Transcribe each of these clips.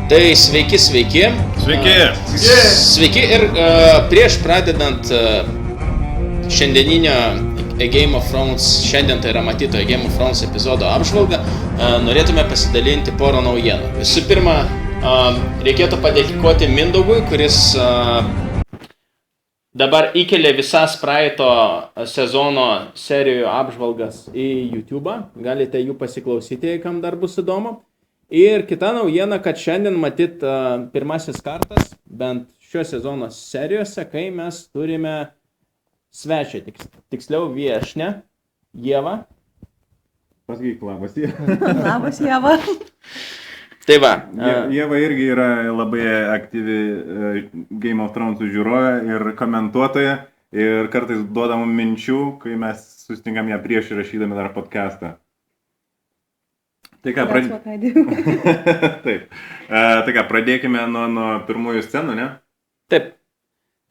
Tai sveiki. Sveiki. Sveiki ir prieš pradedant šiandieninio A Game of Thrones, šiandien tai yra matyto A Game of Thrones epizodo apžvalgą, norėtume pasidalinti porą naujienų. Visų pirma, reikėtų padėkoti Mindaugui, kuris dabar įkelė visas praeito sezono serijų apžvalgas į YouTube. Galite jų pasiklausyti, kam dar bus įdomu. Ir kita naujiena, kad šiandien matyt pirmasis kartas, bent šio sezono serijose, kai mes turime svečią, tiksliau viešnią, Ievą. Pasakyk, labas Ieva. Labas Ieva. Tai va. Ieva irgi yra labai aktyvi Game of Thrones žiūrovė ir komentuotoja ir kartais duoda mums minčių, kai mes susitinkam ją prieš įrašydami dar podcastą. Tai ką, Taip. Tai ką, pradėkime nuo pirmųjų scenų, ne? Taip.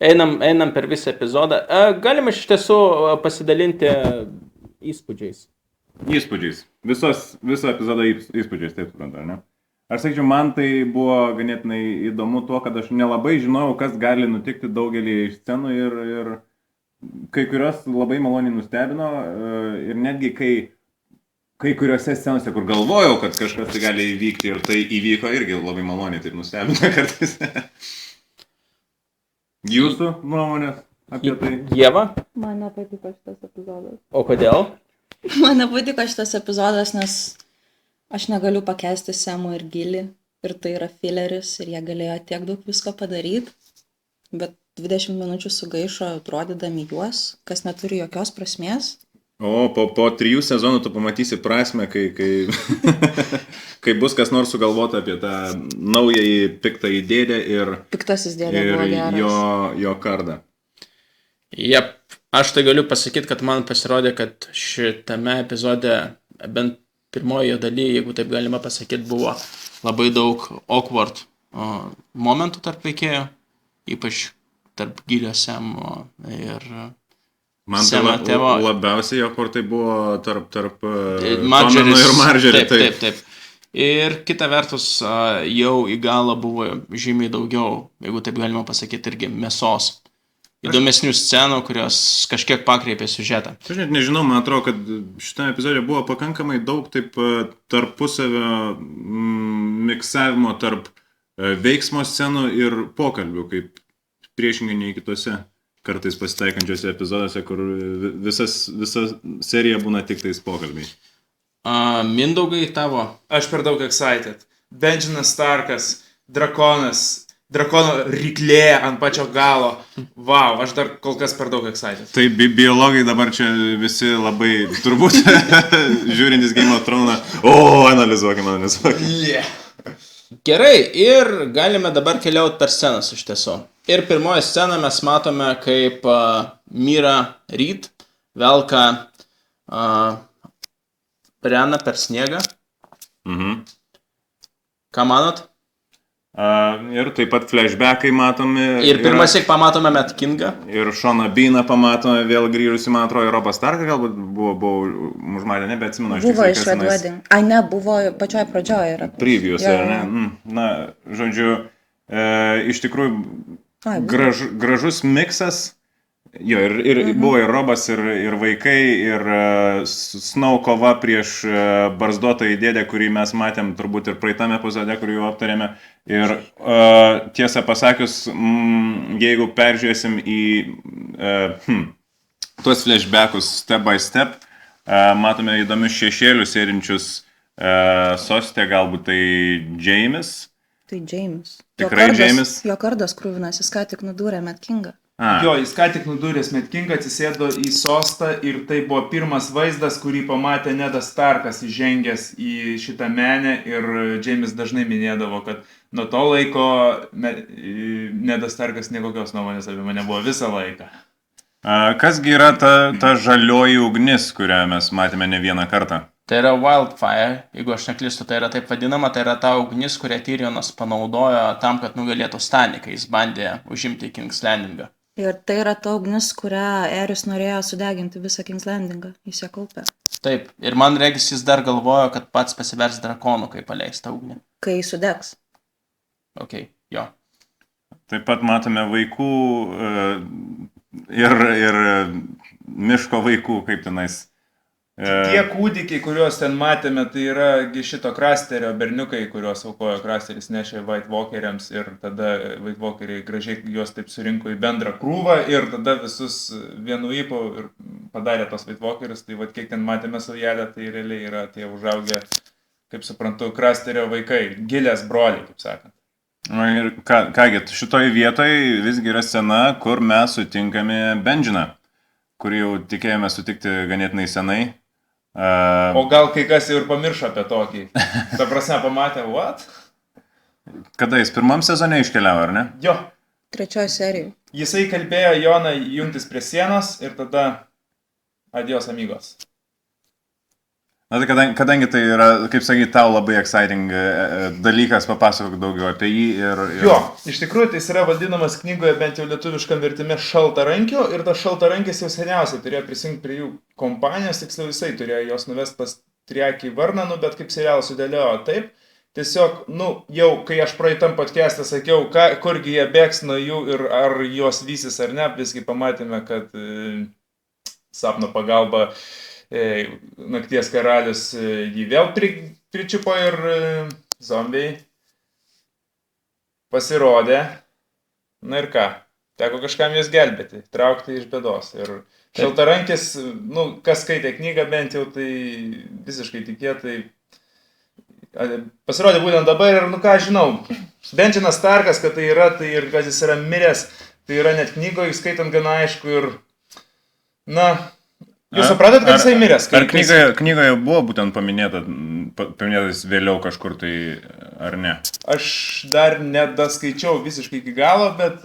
Einam per visą epizodą. Galima iš tiesų pasidalinti įspūdžiais. Viso epizodo įspūdžiais, taip suprantu, ne? Aš sakyčiau, man tai buvo ganėtinai įdomu tuo, kad aš nelabai žinojau, kas gali nutikti daugelį iš scenų ir kai kurios labai maloniai nustebino ir netgi kai kuriuose scenose, kur galvojau, kad kažkas tai gali įvykti ir tai įvyko, irgi labai maloniai taip nustebino kartais. Jūsų nuomonės apie tai? Ieva? Man nepatiko šitas epizodas. O kodėl? Man nepatiko šitas epizodas, nes aš negaliu pakęsti Semo ir Gilį. Ir tai yra fileris ir jie galėjo tiek daug visko padaryti. Bet 20 minučių sugaišo atrodydami juos, kas neturi jokios prasmės. O, po 3 sezonų tu pamatysi prasmę, kai bus kas nors sugalvota apie tą naująjį piktąjį dėdę ir Piktasis dėdė buvo geras. Jo kardą. Jep, aš tai galiu pasakyti, kad man pasirodė, kad šitame epizode, bent pirmojo dalyje, jeigu taip galima pasakyti, buvo labai daug awkward momentų tarp veikėjų, ypač tarp Gilio, Semo ir... Man tai labiausiai jo, kur tai buvo tarp Tomino ir Marjorie. Taip. Ir kita vertus, jau į galą buvo žymiai daugiau, jeigu taip galima pasakyti, irgi mėsos. Įdomesnių scenų, kurios kažkiek pakreipė siužetą. Aš net nežinau, man atrodo, kad šitame epizode buvo pakankamai daug taip tarpusavio miksavimo tarp veiksmo scenų ir pokalbių, kaip priešingai nei kitose kartais pasitaikančiose epizoduose, kur visa serija būna tik tais pokalbiai. Mindaugai tavo? Aš per daug excited. Benjanas Starkas, drakono ryklė ant pačio galo. Vau, aš dar kol kas per daug excited. Tai biologai dabar čia visi labai turbūt žiūrintys Game of Thrones. Analizuokime. Yeah. Gerai, ir galime dabar keliauti per scenas iš tiesų. Ir pirmoje scenoje mes matome, kaip Mira Reed velka Brianą per sniegą. Mhm. Ką manot? Ir taip pat flashbackai matomi. Ir pirmąsyk pamatome Mad Kingą. Ir Seaną Beaną pamatome vėl grįžusi, man atrodo, Robą Starką galbūt buvo užmatę, nebeatsimenu. Buvo iš Red Wedding. Ne, buvo pačioje pradžioje. Previews, ar ne? Na, žodžiu, iš tikrųjų gražus miksas. Jo, ir buvo ir Robas, ir vaikai, ir Snow kova prieš barzdotąjį dėdę, kurį mes matėm turbūt ir praeitame epizode, kurį jau aptarėme. Ir tiesą pasakius, jeigu peržiūrėsim į tuos flashbackus step by step, matome įdomius šešėlius sėdinčius soste, galbūt tai Jaimis. Tai Jaimis. Tikrai Jaimis. Jo kardas krūvinas, jis ką tik nudūrė Mad Kingą. Jo, jis ką tik nudūręs Mad Kingą, atsisėdo į sostą ir tai buvo pirmas vaizdas, kurį pamatė Nedas Starkas įžengęs į šitą menę ir Jaimis dažnai minėdavo, kad nuo to laiko Nedas Starkas nekokios nuomonės apie mane buvo visą laiką. Kasgi yra ta žalioji ugnis, kurią mes matėme ne vieną kartą? Tai yra Wildfire, jeigu aš neklystu, tai yra taip vadinama, tai yra ta ugnis, kurią Tyrionas panaudojo tam, kad nugalėtų Stanį, kai jis bandė užimti King's Landingą. Ir tai yra ta ugnis, kurią Aerys norėjo sudeginti visą King's Landingą, jis ją kaupė. Taip, ir man regis jis dar galvojo, kad pats pasivers drakonu, kai paleis tą ugnį. Kai sudegs. Okay, jo. Taip pat matome vaikų ir miško vaikų, kaip tenais. Tie kūdikiai, kuriuos ten matėme, tai yra šito Krasterio berniukai, kuriuos aukojo Krasteris, nešė White Walkeriams ir tada White Walkeriai gražiai juos taip surinko į bendrą krūvą ir tada visus vienu įpau ir padarė tos White Walkerius. Tai kiek ten matėme saujelę, tai realiai yra tie užaugę, kaip suprantu, Krasterio vaikai, gilės broliai, kaip sakant. Ir kągi, šitoj vietoj visgi yra scena, kur mes sutinkame Benjiną, kurį jau tikėjome sutikti ganėtinai senai. O gal kai kas jau ir pamiršo apie tokį. Ta prasme, pamatė, what? Kada jis pirmam sezone iškeliavo, ar ne? Jo. 3 serijų. Jisai kalbėjo Joną jungtis prie sienos ir tada adios amigos. Na tai kadangi tai yra, kaip sakyti, tau labai exciting dalykas, papasakok daugiau apie jį ir... Jo, iš tikrųjų tai jis yra vadinamas knygoje bent jau lietuviškam vertime Šaltarankiu ir tas Šaltarankis jau seniausiai turėjo prisijungti prie jų kompanijos, tiksliau visai turėjo jos nuvesti pas Triakį Varnanų, bet kaip serialas sudėliojo taip. Tiesiog, jau kai aš praeitam podcast'e sakiau, kurgi jie bėgs nuo jų ir ar juos vysis ar ne, visgi pamatėme, kad sapno pagalba Nakties karalius jį vėl pričiupo ir zombiai pasirodė. Na ir ką, teko kažkam juos gelbėti, traukti iš bėdos. Ir Šaltarankis, kas skaitė knygą bent jau, tai visiškai tikėtai pasirodė būtent dabar ir, ką žinau, Benjinas Starkas, kad tai yra, tai ir kad jis yra miręs, tai yra net knygoje, skaitant gana aišku ir, jūs supratot, kad jisai miręs? Ar knygoje buvo būtent paminėtas vėliau kažkur tai, ar ne? Aš dar nedaskaičiau visiškai iki galo, bet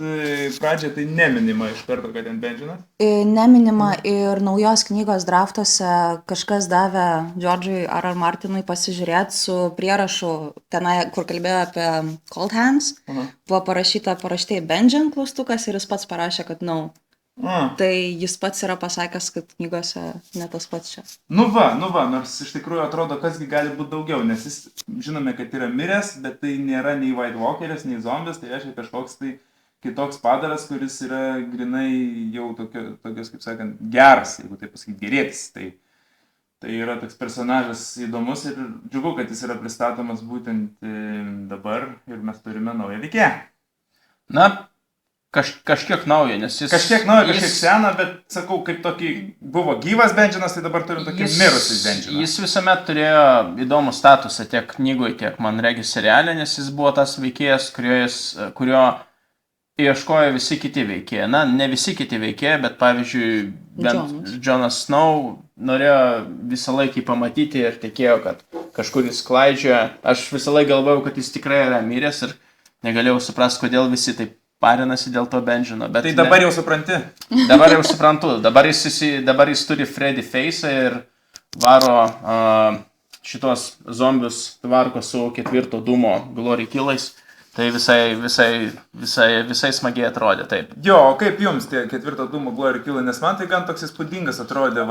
pradžioje tai neminima iš karto, kad ten Benjinas. Neminima ir naujos knygos draftuose kažkas davė George'ui R.R. Martinui pasižiūrėti su prierašu tenai, kur kalbėjo apie Cold Hands. Buvo parašytai Benjin klaustukas ir jis pats parašė, kad Tai jis pats yra pasakęs, kad knygose ne tas pats čia. Nu va, nors iš tikrųjų atrodo, kasgi gali būti daugiau, nes jis žinome, kad yra miręs, bet tai nėra nei White Walkeris, nei zombis, tai reiškia kažkoks tai kitoks padaras, kuris yra grinai jau tokios, kaip sakant, geras, jeigu taip pasakyti, gerėtis. Tai yra toks personažas įdomus ir džiugu, kad jis yra pristatomas būtent dabar ir mes turime naują veikėją. Kažkiek naujo, nes jis... Kažkiek naujo, kažkiek seną, bet sakau, kaip tokį buvo gyvas Benjinas, tai dabar turim tokį mirusį Benjiną. Jis visuomet turėjo įdomų statusą tiek knygoje, tiek man regis seriale, nes jis buvo tas veikėjas, kurio ieškojo visi kiti veikėjai. Ne visi kiti veikėjai, bet pavyzdžiui, Jonas Snow norėjo visą laikį pamatyti ir tikėjo, kad kažkur jis klaidžioja. Aš visą laiką galvojau, kad jis tikrai yra miręs ir negalėjau suprasti, kodėl visi taip parinasi dėl to Benjino. Tai dabar jau supranti? Dabar jau suprantu. Dabar jis turi Freddy Face ir varo šitos zombius tvarko su 4 dūmo Glory Killais. Tai visai smagiai atrodė, taip. Jo, o kaip jums tie 4 dūmo Glory Killai? Nes man tai gan toks įspūdingas atrodė.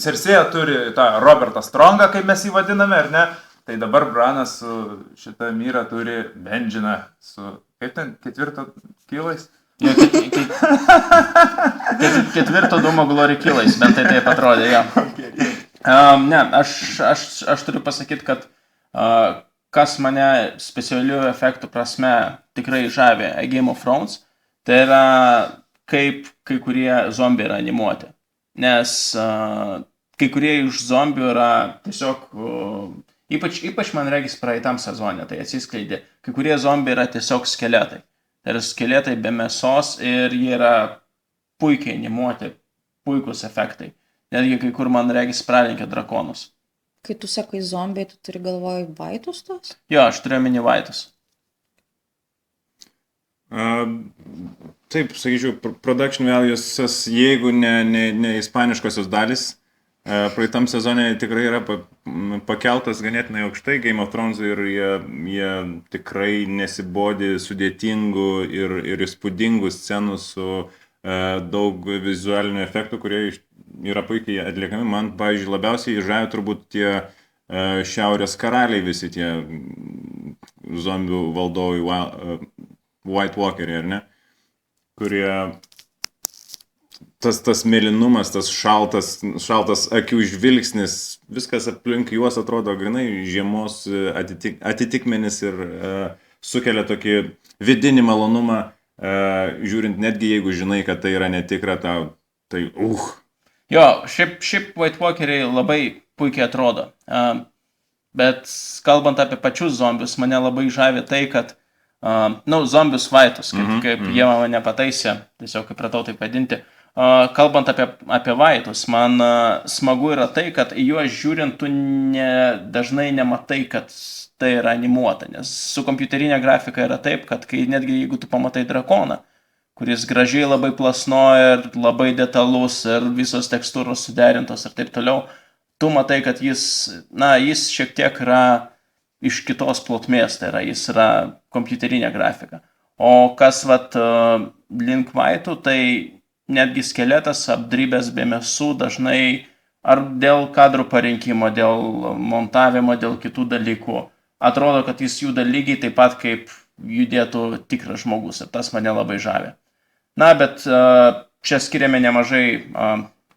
Cersei turi tą Robertą Strongą, kaip mes jį vadiname, ar ne? Tai dabar Branas su šita Myra turi Benjiną su... Kaip ten? 4 Killais? 4 dūmo Glory Killais, bent tai taip atrodė, jo. Ne, aš turiu pasakyti, kad kas mane specialių efektų prasme tikrai žavė Game of Thrones, tai yra kaip kai kurie zombiai yra animuoti. Nes kai kurie iš zombių yra tiesiog... Ypač man regis praeitam sezone tai atsiskleidė. Kai kurie zombiai yra tiesiog skeletai. Tai yra skeletai be mėsos ir jie yra puikiai animuoti, puikus efektai. Netgi kai kur man regis pralenkia drakonus. Kai tu sakai zombiai, tu turi galvoj vaitus tos? Jo, aš turiu omeny vaitus. Taip, sakyčiau, production values, jeigu ne ispaniškosios dalis, praeitam sezone tikrai yra pakeltas ganėtinai aukštai Game of Thrones ir jie tikrai nesibodi sudėtingų ir įspūdingų scenų su daug vizualinių efektų, kurie yra puikiai atliekami. Man, pavyzdžiui, labiausiai žavė turbūt tie šiaurės karaliai, visi tie zombių valdovai White Walkeriai, ar ne? Kurie tas mėlynumas, tas šaltas akių žvilgsnis, viskas aplink juos atrodo grinai žiemos atitikmenis ir sukelia tokį vidinį malonumą, žiūrint netgi jeigu žinai, kad tai yra netikra, tai Jo, šiaip White Walkeriai labai puikiai atrodo. Bet kalbant apie pačius zombius, mane labai žavi tai, kad zombius vaitus, kaip jie mane pataisė, tiesiog įpratau taip vadinti. Kalbant apie vaitus, man smagu yra tai, kad į juos žiūrint tu dažnai nematai, kad tai yra animuota, nes su kompiuterinė grafika yra taip, kad netgi jeigu tu pamatai drakoną, kuris gražiai labai plasnoja ir labai detalus ir visos tekstūros suderintos ir taip toliau, tu matai, kad jis šiek tiek yra iš kitos plotmės, tai yra, jis yra kompiuterinė grafika. O kas link vaitų, tai netgi skeletas apdrybęs be mėsų dažnai ar dėl kadrų parinkimo, dėl montavimo, dėl kitų dalykų, atrodo, kad jis juda lygiai taip pat, kaip judėtų tikras žmogus ir tas mane labai žavi. Bet čia skiriame nemažai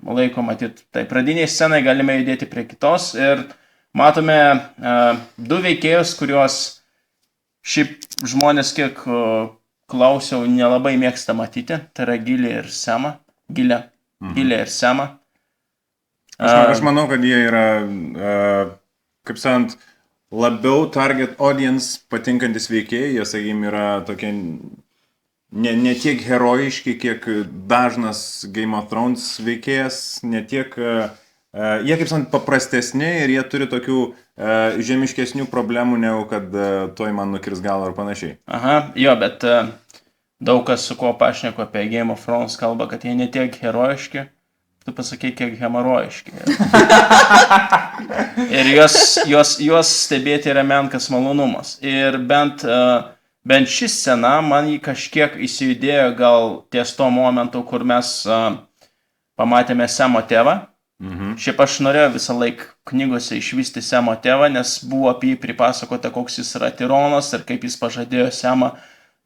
laiko, matyt, tai pradiniai scenai galime judėti prie kitos ir matome du veikėjus, kuriuos šiaip žmonės kiek klausiau, nelabai mėgsta matyti, tai yra Gilė ir Semą. Gilė ir Semą. Aš manau, kad jie yra, kaip sakant, labiau target audience patinkantis veikėjai, jie, sakykime, yra tokie ne tiek herojiški, kiek dažnas Game of Thrones veikėjas, ne tiek, jie, kaip sakant, paprastesni ir jie turi tokių žemiškesnių problemų, negu kad toj man nukirs galą ar panašiai. Jo, bet daug kas, su kuo pašneku apie Game of Thrones, kalba, kad jie ne tiek herojiški, tu pasakai, kiek hemorojiški. Ir juos stebėti yra menkas malonumas. Ir bent ši scena man jį kažkiek įsijudėjo gal ties to momentu, kur mes pamatėme Semo tėvą. Šiaip aš norėjau visą laiką knygose išvysti Semo tėvą, nes buvo apie jį pripasakota, koks jis yra tironas ir kaip jis pažadėjo Semą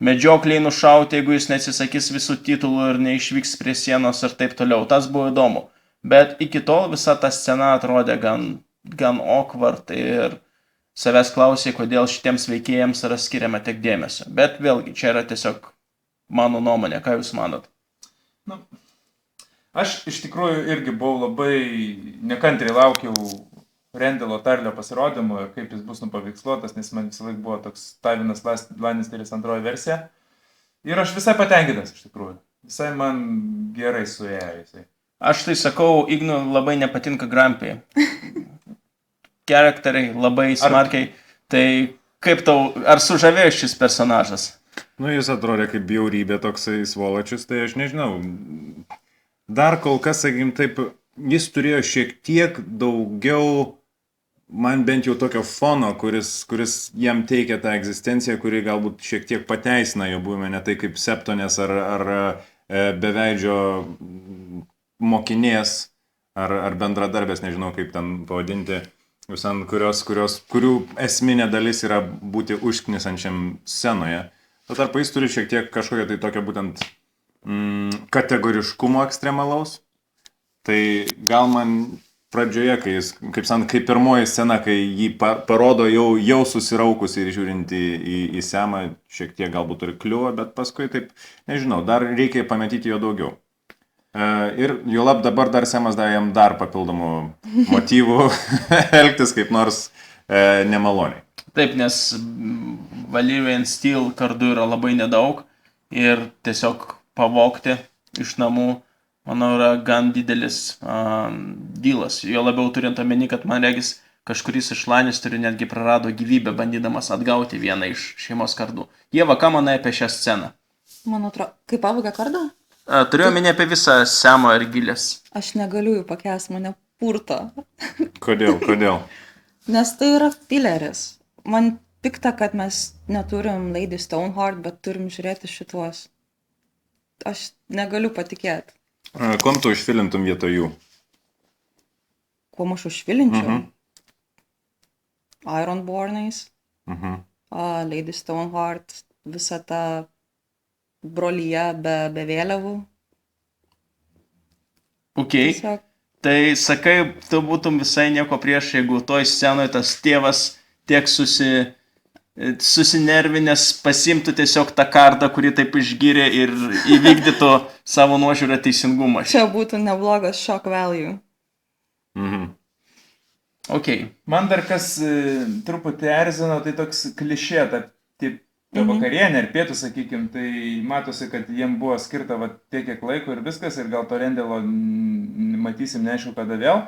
medžiokliai nušauti, jeigu jis neatsisakys visų titulų ir neišvyks prie sienos ir taip toliau. Tas buvo įdomu. Bet iki tol visa ta scena atrodė gan awkward ir savęs klausė, kodėl šitiems veikėjams yra skiriama tiek dėmesio. Bet vėlgi, čia yra tiesiog mano nuomonė. Ką jūs manot? Aš iš tikrųjų irgi buvau labai nekantriai laukiau Rendilo Tarlio pasirodymo ir kaip jis bus nupaveiksluotas, nes man visą laiką buvo toks Tyvionas Lannisteris antroji versija. Ir aš visai patenkintas iš tikrųjų. Visai man gerai suėjo jisai. Aš tai sakau, Ignu labai nepatinka Grumpy. Charakteriai labai smarkiai. Tai kaip tau, ar sužavėjo šis personažas? Jis atrodė kaip bjaurybė toksai svoločius, tai aš nežinau. Dar kol kas, sakykim taip, jis turėjo šiek tiek daugiau, man bent jau tokio fono, kuris jam teikia tą egzistenciją, kuri galbūt šiek tiek pateisina jo buvimą, ne tai kaip Septonės ar beveidžio mokinės ar bendradarbės, nežinau kaip ten pavadinti, kurių esminė dalis yra būti užknisančiam scenoje. Tuo tarpu jis turi šiek tiek kažkokią tai tokią būtent kategoriškumo ekstremalaus. Tai gal man pradžioje, kaip pirmoji scena, kai jį parodo jau susiraukus ir žiūrint į Semą, šiek tiek galbūt ir kliuvo, bet paskui taip, nežinau, dar reikia pamatyti jo daugiau. Ir juolab dabar dar Semas davė jam dar papildomų motyvų elgtis kaip nors nemaloniai. Taip, nes Valyrian Steel kardų yra labai nedaug ir tiesiog pavogti iš namų, manau, yra gan didelis dylas. Jo labiau turint omeny, kad man regis kažkuris iš Lannisterių netgi prarado gyvybę, bandydamas atgauti vieną iš šeimos kardų. Ieva, ką manai apie šią sceną? Man atrodo, kaip pavogė kardą? Turiu omeny apie visą Semo ir Gilės. Aš negaliu jų pakęsti, mane purto. Kodėl? Nes tai yra fileris. Man pikta, kad mes neturim Lady Stoneheart, bet turim žiūrėti šituos. Aš negaliu patikėti. Kuom tu užfilintum vietoj jų? Kuom aš užfilinčiau? Ironbornais, Lady Stoneheart, visa ta brolyje be vėliavų. Ok. Tiesiog. Tai sakai, tu būtum visai nieko prieš, jeigu toj scenoje tas tėvas tiek susinervinęs pasimtų tiesiog tą kardą, kurį taip išgyrė ir įvykdytų savo nuožiūrą teisingumą. Čia būtų neblogas shock value. Ok. Man dar kas truputį erzino, tai toks klišė, ta vakarienė ir pietų, sakykim, tai matosi, kad jiem buvo skirta tiek kiek laiko ir viskas, ir gal to Rendelo matysim neaišku kada vėl.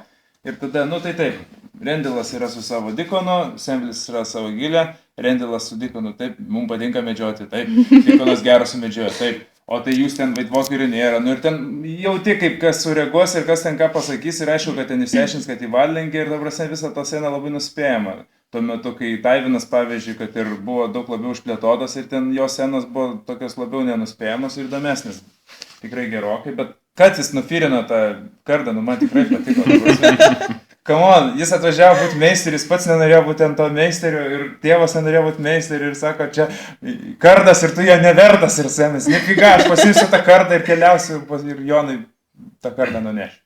Ir tada, tai taip, Rendelas yra su savo Dikonu, Semblis yra savo Gilė, Rendelas su Dikonu, taip, mums patinka medžioti, taip, Dikonas geras sumedžioja, taip, o tai jūs ten vaitvokerių nėra, ir ten jauti, kaip kas sureaguos ir kas ten ką pasakys, ir aišku, kad ten išsiaiškins, kad įvadlenkė ir dabar visą tą sceną labai nuspėjama. Tuo metu, kai Taivinas, pavyzdžiui, kad ir buvo daug labiau išplėtotas ir ten jo scenos buvo tokios labiau nenuspėjamos ir įdomesnis. Tikrai gerokai, bet kad jis nufirino tą kardą, man tikrai patiko. Come on, jis atvažiavo būti meisteriu, jis pats nenorėjo būti ant to meisteriu ir tėvas nenorėjo būti meisteriu ir sako, čia kardas ir tu jo nevertas ir senis. Nefiga, aš pasiimsiu tą kardą ir keliausiu ir Jonai tą kardą nunešiu.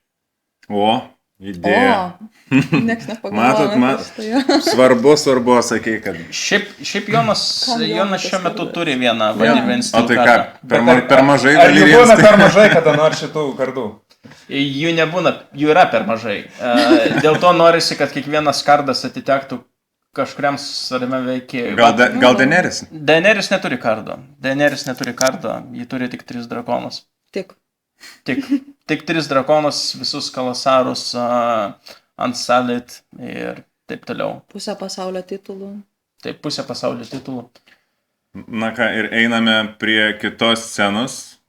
O, idėja. Nieks nepagalvoja. Svarbu, sakei, kad... Šiaip Jonas šiuo metu turi vieną vadybę O tai ką, per mažai Ar gali jų būna rinkti? per mažai kada nors šitų kardų? Jų nebūna, jų yra per mažai. Dėl to norisi, kad kiekvienas kardas atitektų kažkuriam svarbiam veikėjui. Gal Daenerys? Daenerys neturi kardo. Ji turi tik 3 drakonus. Tik. Tik 3 drakonus, visus kalasarus, Unsullied ir taip toliau. Pusę pasaulio titulų. Taip, pusę pasaulio titulų. Na ką, ir einame prie kitos scenos,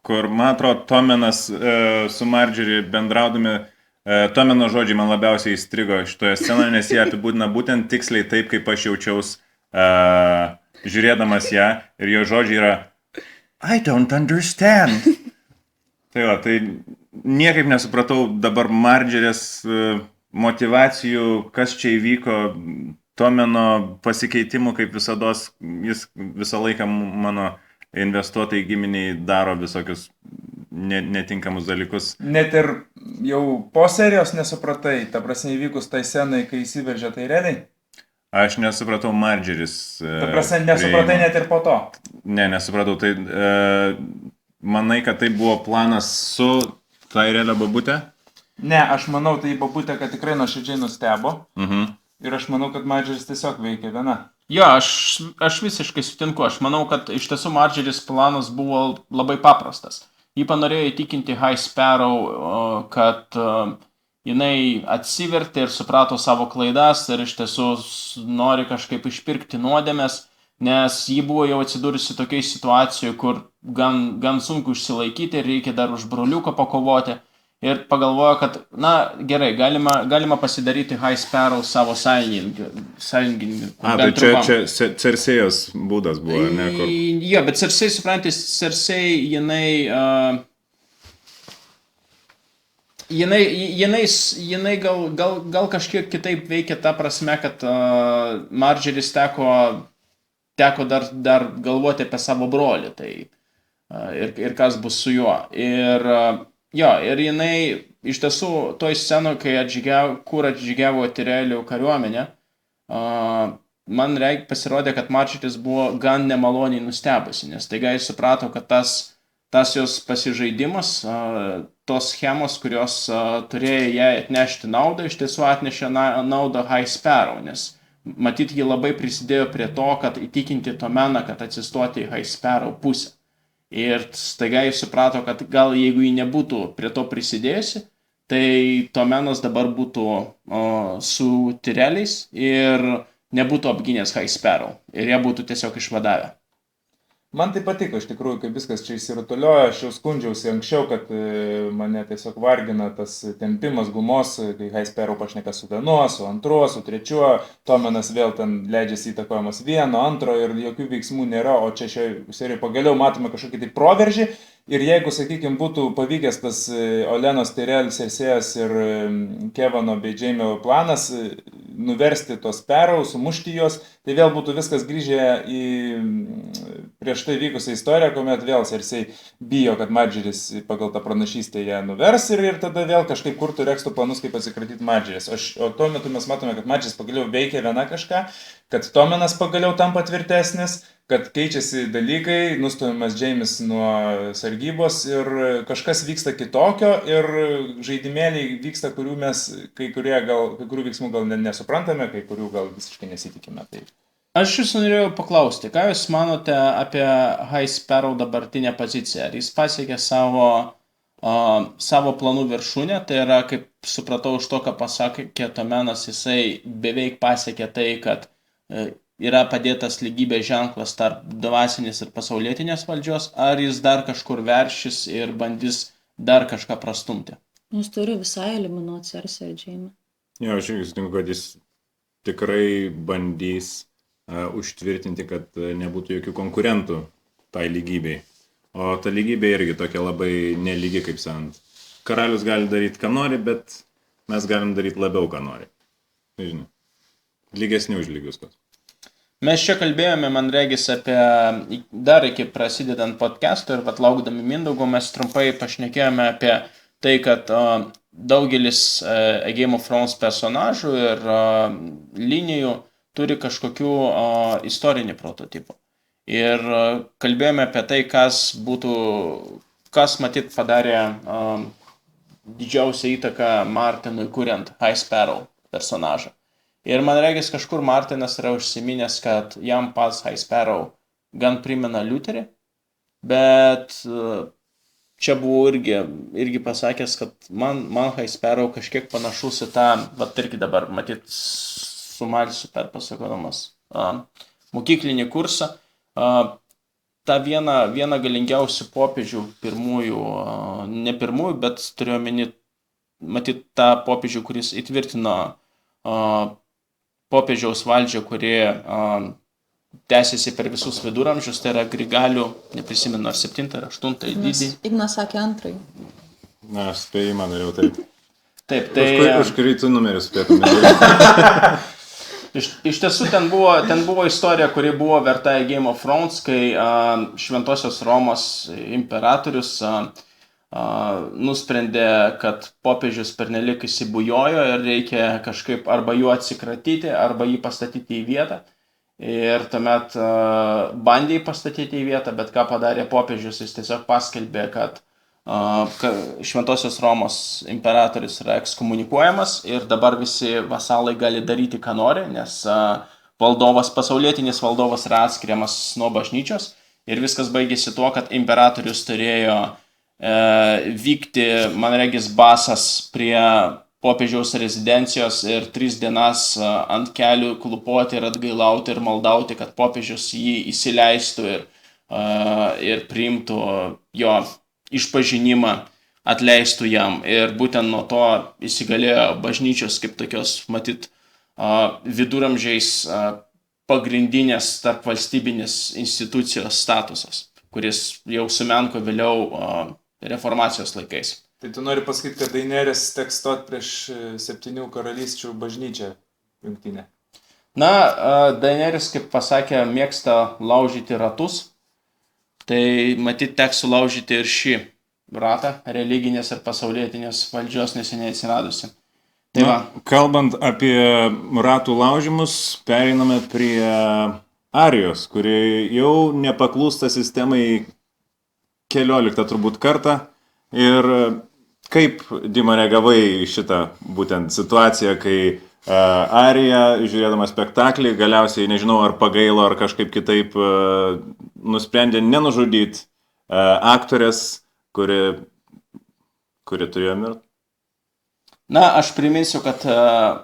kur, man atrodo, Tomenas su Marjorie bendraudami, Tomeno žodžiai man labiausiai įstrigo šitoje scenoje, nes jie apibūdina būtent tiksliai taip, kaip aš jaučiaus žiūrėdamas ją, ir jo žodžiai yra I don't understand. Tai niekaip nesupratau dabar Marjorės motivacijų, kas čia įvyko, Tomeno pasikeitimų, kaip visados, jis visą laiką mano investuotojai giminiai daro visokius netinkamus dalykus. Net ir jau po serijos nesupratai, ta prasme įvykus tai scenai, kai įsiveržė tai realiai? Aš nesupratau Marjorės. Ta prasme nesupratai net ir po to? Ne, nesupratau. Tai manai, kad tai buvo planas su Tyrelio babutė? Ne, aš manau, tai babutė, kad tikrai nuoširdžiai nustebo. Ir aš manau, kad Marjorės tiesiog veikia viena. Jo, aš visiškai sutinku. Aš manau, kad iš tiesų Marjorės planas buvo labai paprastas. Ji panorėjo įtikinti High Sparrow, kad jinai atsivertė ir suprato savo klaidas ir iš tiesų nori kažkaip išpirkti nuodėmes, nes ji buvo jau atsidūrusi tokiai situacijoje, kur gan sunku išsilaikyti ir reikia dar už broliuką pakovoti. Ir pagalvojo, kad, na, gerai, galima pasidaryti High Sparrow savo sąjungininkų. Tai čia Cersėjos būdas buvo, ne? Kur... Jo, bet Cersei, suprantis, jinai gal kažkiek kitaip veikia ta prasme, kad Marjorės teko dar galvoti apie savo brolį, tai ir kas bus su juo. Ir jinai iš tiesų toj scenoje, kai atžygiavo Tyrelio kariuomenė, man pasirodė, kad Marjorės buvo gan nemaloniai nustebusi, nes taiga jis suprato, kad tas jos pasižaidimas, tos schemos, kurios turėjo jai atnešti naudą, iš tiesų atnešė naudą High Sparrow, nes matyt, ji labai prisidėjo prie to, kad įtikinti Tomeną, kad atsistoti į High Sparrow pusę. Ir staiga jis suprato, kad gal jeigu jį nebūtų prie to prisidėjusi, tai Tomenas dabar būtų su Tyreliais ir nebūtų apgynęs High Sparrow. Ir jie būtų tiesiog išvadavę. Man tai patiko iš tikrųjų, kaip viskas čia išsirutuliojo. Aš jau skundžiausi anksčiau, kad mane tiesiog vargina tas tempimas gumos, kai High Sparrow pašneka su vienu, su antru, su trečiu. Tomenas vėl ten leidžiasi įtakojamas vieno, antro ir jokių veiksmų nėra, o čia šioje serijoje pagaliau matome kažkokį tai proveržį. Ir jeigu, sakykime, būtų pavykęs tas Olenos Tyrell, Cersėjos ir Kevano bei Jaimio planas nuversti tos Sparrow, sumušti juos, tai vėl būtų viskas grįžę į prieš tai vykusią istoriją, kuomet vėl Cersei bijo, kad Marjorys pagal tą pranašystę ją nuvers ir tada vėl kažkaip kurtų Rekstų planus, kaip atsikratyti Marjorys. O tuo metu mes matome, kad Marjorys pagaliau veikia viena kažką, kad Tommenas pagaliau tampa tvirtesnis, kad keičiasi dalykai, nustumiamas Jaimis nuo sargybos ir kažkas vyksta kitokio ir žaidimėliai vyksta, kurių mes kai kurių veiksmų gal nesuprantame, kai kurių gal visiškai nesitikime. Tai. Aš jūsų norėjau paklausti, ką jūs manote apie High Sparrow dabartinę poziciją? Ar jis pasiekė savo planų viršūnę? Tai yra, kaip supratau, iš to, ką pasakė Tommenas, jisai beveik pasiekė tai, kad yra padėtas lygybės ženklas tarp dvasinės ir pasaulietinės valdžios, ar jis dar kažkur veršis ir bandys dar kažką prastumti? Jis turi visai eliminuoti Cersei ir Jaimį. Jo, aš irgi sutinku, kad jis tikrai bandys užtvirtinti, kad nebūtų jokių konkurentų tai lygybei. O ta lygybė irgi tokia labai nelygi, kaip sakant. Karalius gali daryti, ką nori, bet mes galim daryti labiau, ką nori. Žinai, lygesni už lygius. Mes čia kalbėjome, man regis, apie dar iki prasidedant podcast'o ir laukdami Mindaugo, mes trumpai pašnekėjome apie tai, kad daugelis Game of Thrones personažų ir linijų turi kažkokių istorinį prototipų. Ir kalbėjome apie tai, kas matyt padarė didžiausią įtaką Martinui kuriant High Sparrow personažą. Ir man regis, kažkur Martinas yra užsiminęs, kad jam pats High Sparrow gan primena Liuterį, bet čia buvau irgi pasakęs, kad man High Sparrow kažkiek panašus į tą, irgi dabar, matyt, sumalsiu perpasakodamas mokyklinį kursą, tą vieną galingiausių popiežių pirmųjų, ne pirmųjų, bet turiu omeny, matyt, tą popiežių, kuris įtvirtino popiežiaus valdžią, kuri tęsiasi per visus viduramžius, tai yra Grigalių, neprisimenu, ar 7 ar 8 dydį. Ignas sakė 2. Na, aš spėjimą norėjau taip. Taip, tai... Už kurį tu numerius spėtum. Iš tiesų, ten buvo istorija, kuri buvo verta į Game of Thrones, kai Šventosios Romos imperatorius nusprendė, kad popiežius pernelik įsibujojo ir reikia kažkaip arba jų atsikratyti, arba jį pastatyti į vietą. Ir tuomet bandė jį pastatyti į vietą, bet ką padarė popiežius, jis tiesiog paskelbė, kad Šventosios Romos imperatorius yra ekskomunikuojamas ir dabar visi vasalai gali daryti, ką nori, nes pasaulietinis valdovas yra atskiriamas nuo bažnyčios ir viskas baigėsi tuo, kad imperatorius turėjo vykti, man regis, basas prie popiežiaus rezidencijos ir 3 dienas ant kelių klupoti ir atgailauti ir maldauti, kad popiežius jį įsileistų ir priimtų jo išpažinimą, atleistų jam. Ir būtent nuo to įsigalėjo bažnyčios kaip tokios, matyt, viduramžiais pagrindinės tarp valstybinės institucijos statusas, kuris jau sumenko vėliau reformacijos laikais. Tai tu nori pasakyti, kad Daenerys teks stot prieš 7 karalysčių bažnyčią jungtinę? Na, Daenerys, kaip pasakė, mėgsta laužyti ratus, tai matyt teks sulaužyti ir šį ratą religinės ir pasaulietinės valdžios neseniai atsiradusi. Tai va. Kalbant apie ratų laužimus, pereiname prie Arijos, kuri jau nepaklūsta sistemai 14 turbūt kartą. Ir kaip, Dima, reagavai šitą būtent situaciją, kai Arija, žiūrėdama spektaklį, galiausiai, nežinau, ar pagailo, ar kažkaip kitaip nusprendė nenužudyti aktorės, kuri turėjo mirti? Na, aš priminsiu, kad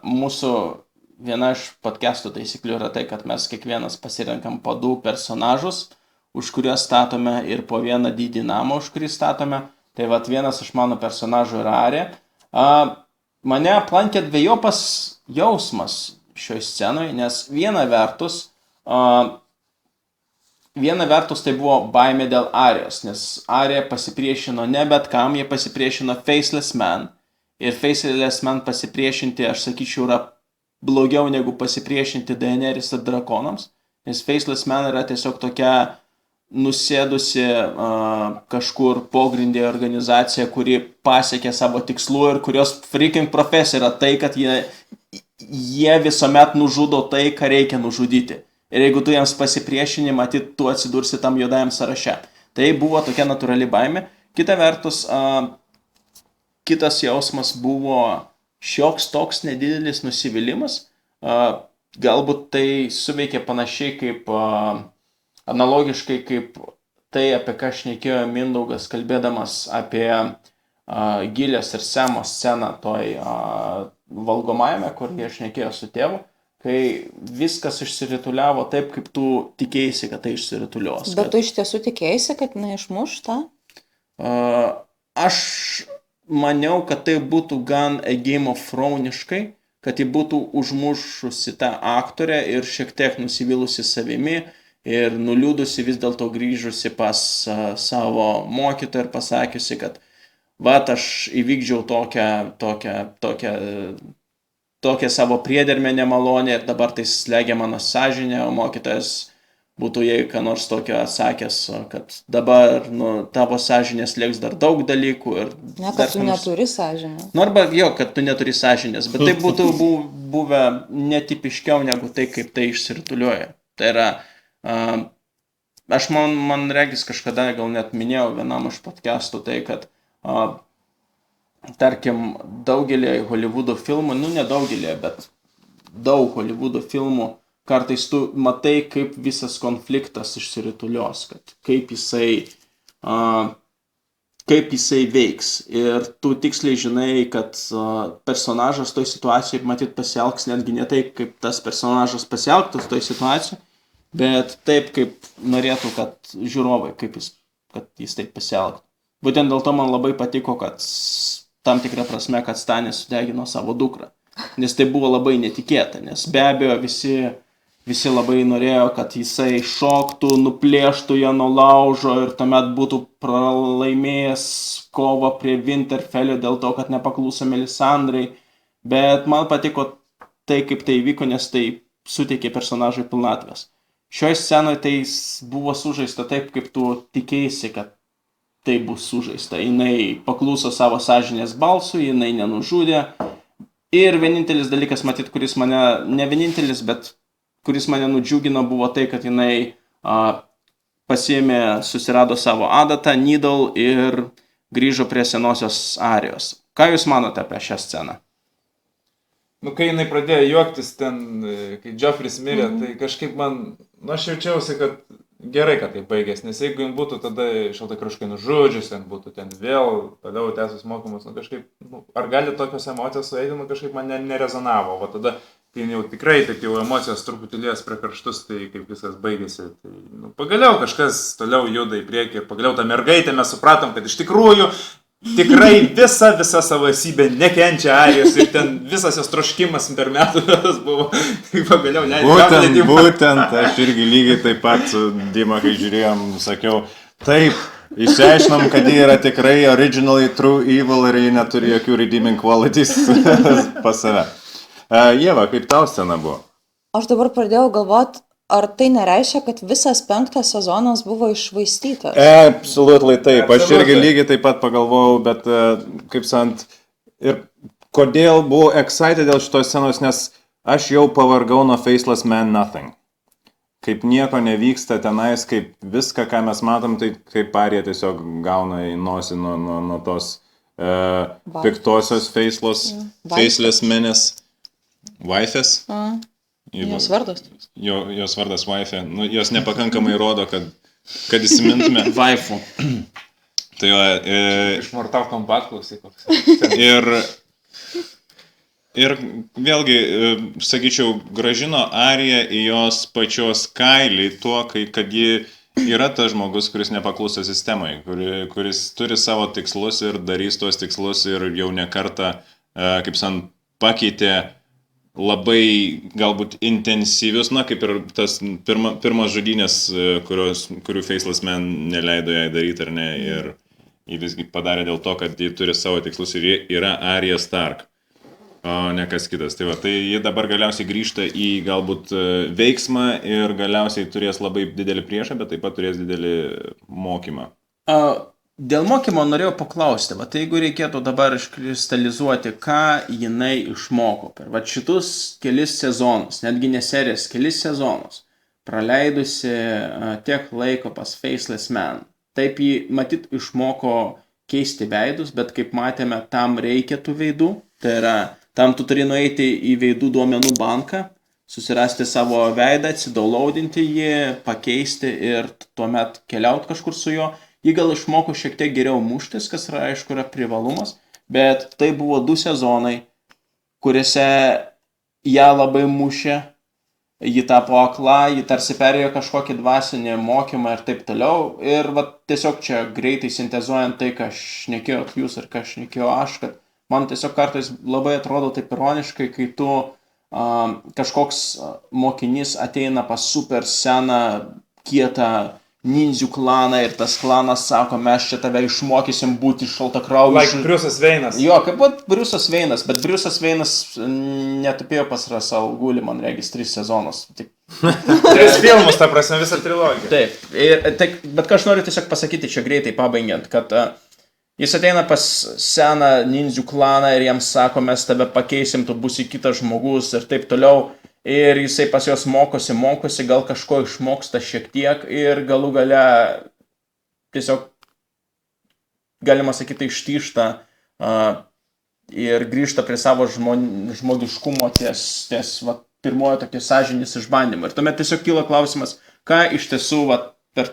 mūsų viena iš podcastų taisyklių yra tai, kad mes kiekvienas pasirenkam po 2 personažus, už kuriuos statome ir po vieną didį namą, už kurį statome. Tai vienas iš mano personažų yra Arija. Mane aplankė dvejopas jausmas šioj scenoje, nes viena vertus viena vertus tai buvo baimė dėl Arijos, nes Arija pasipriešino ne bet kam, jie pasipriešino Faceless Man. Ir Faceless Man pasipriešinti, aš sakyčiau, yra blogiau negu pasipriešinti Daenerys ir drakonams, nes Faceless Man yra tiesiog tokia nusėdusi kažkur pogrindė organizacija, kuri pasiekė savo tikslų ir kurios freaking profesija yra tai, kad jie visuomet nužudo tai, ką reikia nužudyti. Ir jeigu tu jiems pasipriešini, matyt, tu atsidursi tam juodajam sąraše. Tai buvo tokia natūrali baimė. Kita vertus, kitas jausmas buvo šioks toks nedidelis nusivylimas. Galbūt tai suveikė panašiai kaip analogiškai kaip tai, apie ką šnekėjo Mindaugas, kalbėdamas apie Gilės ir Semo sceną toj valgomajame, kur jie šnekėjo su tėvu, kai viskas išsirituliavo taip, kaip tu tikėjaisi, kad tai išsirituliuos. Bet tu iš tiesų tikėjaisi, kad neišmuš tą? Aš maniau, kad tai būtų gan A Game of Thrones-iškai, kad ji būtų užmušusi tą aktorę ir šiek tiek nusivylusi savimi, ir nuliūdusi vis dėlto grįžusi pas savo mokytoją ir pasakiusi, kad aš įvykdžiau tokią savo priedermę nemalonę ir dabar tai slegia mano sąžinę, o mokytojas būtų jai ką nors tokio atsakęs, kad dabar tavo sąžinės lieks dar daug dalykų. Ir ne, kad tu neturi sąžinės. Arba jo, kad tu neturi sąžinės, bet tai būtų buvę netipiškiau negu tai, kaip tai išsirituliuoja. Tai yra man regis kažkada gal net minėjau vienam iš podcastų tai, kad tarkim daugelį Hollywoodo filmų, nedaugelį, bet daug Hollywoodo filmų kartais tu matai, kaip visas konfliktas išsiritulios, kad kaip jisai veiks. Ir tu tiksliai žinai, kad personažas toj situacijai matyt pasielgs netgi ne taip, kaip tas personažas pasielgtas toj situacijai, bet taip, kaip norėtų, kad žiūrovai, kad jis taip pasielgtų. Būtent dėl to man labai patiko, kad tam tikrą prasme, kad Stanis sudegino savo dukrą. Nes tai buvo labai netikėta, nes be abejo visi labai norėjo, kad jisai šoktų, nuplėštų ją nuo laužo ir tuomet būtų pralaimėjęs kovą prie Winterfellio dėl to, kad nepakluso Melisandrai. Bet man patiko tai, kaip tai vyko, nes tai suteikė personažui pilnatvės. Šioje scenoje tai buvo sužaista taip, kaip tu tikėjaisi, kad tai bus sužaista. Jinai pakluso savo sąžinės balsui, jinai nenužudė. Ir vienintelis dalykas, matyt, kuris mane, ne vienintelis, bet kuris mane nudžiugino, buvo tai, kad jinai susirado savo adatą, Needle ir grįžo prie senosios Arijos. Ką jūs manote apie šią sceną? Kai jinai pradėjo juoktis ten, kai Joffris mirė, tai kažkaip aš jaučiausi, kad gerai, kad tai baigės, nes jeigu jin būtų tada šaltakraujiškai nužudžius, ten būtų ten vėl toliau tęsus mokymus, kažkaip, ar gali tokios emocijos sueiti, kažkaip man nerezonavo, o tada, kai jau tikrai taip jau emocijos truputį lies prie karštus, tai kaip viskas baigėsi, tai pagaliau kažkas toliau juda į priekį ir pagaliau tą mergaitę mes supratom, kad iš tikrųjų tikrai visa savo esybė nekenčia Arijos ir ten visas jos troškimas per metų buvo. Tai pagaliau Būtent, aš irgi lygiai taip pat su Dima, kai žiūrėjom, sakiau, taip, išsiaiškinom, kad ji yra tikrai originally true evil ir ji neturi jokių redeeming qualities pas save. Ieva, kaip tau scena buvo? Aš dabar pradėjau galvoti, ar tai nereiškia, kad visas 5 sezonas buvo iššvaistytas? Absoliutely taip. Aš irgi lygiai taip pat pagalvojau, bet kaip sant, ir kodėl buvau excited dėl šitos scenos, nes aš jau pavargau nuo Faceless Man Nothing. Kaip nieko nevyksta tenais, kaip viską, ką mes matom, tai kaip Arija tiesiog gauna į nosį nuo tos piktosios Faceless Manės Waifės. Jos vardas. Jos vardas Waifė. Jos nepakankamai rodo, kad įsimintume. Waifu. Tai jo. Iš Mortal Kombat klausyk. Ir vėlgi, sakyčiau, grąžino Ariją į jos pačios kailį tuo, kad ji yra tas žmogus, kuris nepakluso sistemai, kuris turi savo tikslus ir darys tuos tikslus ir jau ne kartą, kaip pakeitė labai galbūt intensyvius, na, kaip ir tas pirmas žudynės, kurių Faceless Man neleido jai daryti, ar ne, ir jį visgi padarė dėl to, kad jį turi savo tikslus ir yra Arya Stark, o ne kas kitas. Tai va, tai jie dabar galiausiai grįžta į galbūt veiksmą ir galiausiai turės labai didelį priešą, bet taip pat turės didelį mokymą. Dėl mokymo norėjau paklausti, va, tai jeigu reikėtų dabar iškristalizuoti, ką jinai išmoko per va, šitus kelis sezonus, netgi ne serijas, kelis sezonus, praleidusi tiek laiko pas Faceless Man. Taip jį, matyt, išmoko keisti veidus, bet kaip matėme, tam reikia tų veidų. Tai yra, tam tu turi nueiti į veidų duomenų banką, susirasti savo veidą, atsidownloadinti jį, pakeisti ir tuomet keliauti kažkur su juo. Jį gal išmoko šiek tiek geriau muštis, kas yra, aišku, yra privalumas, bet tai buvo 2 sezonai, kuriuose ją labai mušė, ji tapo akla, ji tarsi perėjo kažkokį dvasinį mokymą ir taip toliau. Ir va, tiesiog čia greitai sintezuojant tai, ką šnekėjot jūs ir ką šnekėjau aš, kad man tiesiog kartais labai atrodo taip ironiškai, kai tu kažkoks mokinys ateina pas super seną, kietą ninzių klaną ir tas klanas sako, mes čia tave išmokysim būti šaltakrauju. Like Briusas Veinas. Jo, kaip pat Briusas Veinas, bet Briusas Veinas netupėjo pas Russell Gulį, man regis, 3 sezonus. 3 filmus, ta prasme, visą trilogiją. Taip, bet ką aš noriu tiesiog pasakyti čia greitai pabaigiant, kad jis ateina pas seną ninzių klaną ir jiems sako, mes tave pakeisim, tu būsi kitas žmogus ir taip toliau. Ir jisai pas juos mokosi, gal kažko išmoksta šiek tiek ir galų gale tiesiog, galima sakyti, ištyšta ir grįžta prie savo žmogiškumo ties pirmojo tokio sąžinės išbandymą. Ir tuomet tiesiog kyla klausimas, ką iš tiesų per